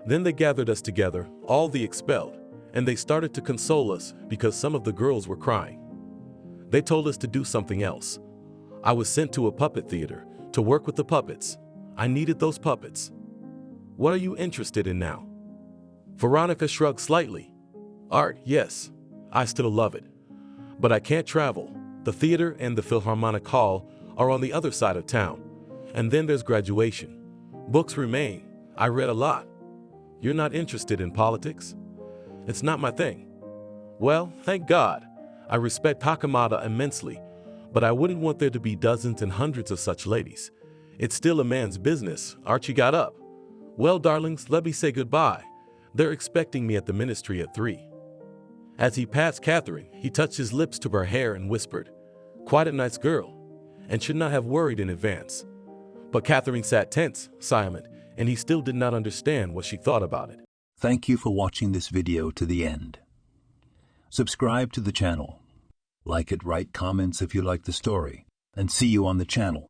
Then they gathered us together, all the expelled, and they started to console us because some of the girls were crying. They told us to do something else. I was sent to a puppet theater to work with the puppets. I needed those puppets. What are you interested in now? Veronica shrugged slightly. Art, yes, I still love it. But I can't travel. The theater and the Philharmonic Hall are on the other side of town. And then there's graduation. Books remain. I read a lot. You're not interested in politics? It's not my thing. Well, thank God. I respect Takamada immensely, but I wouldn't want there to be dozens and hundreds of such ladies. It's still a man's business. Archie got up. Well, darlings, let me say goodbye. They're expecting me at the ministry at 3. As he passed Catherine, he touched his lips to her hair and whispered, "Quite a nice girl, and should not have worried in advance." But Catherine sat tense, silent, and he still did not understand what she thought about it. Thank you for watching this video to the end. Subscribe to the channel. Like it, write comments if you like the story, and see you on the channel.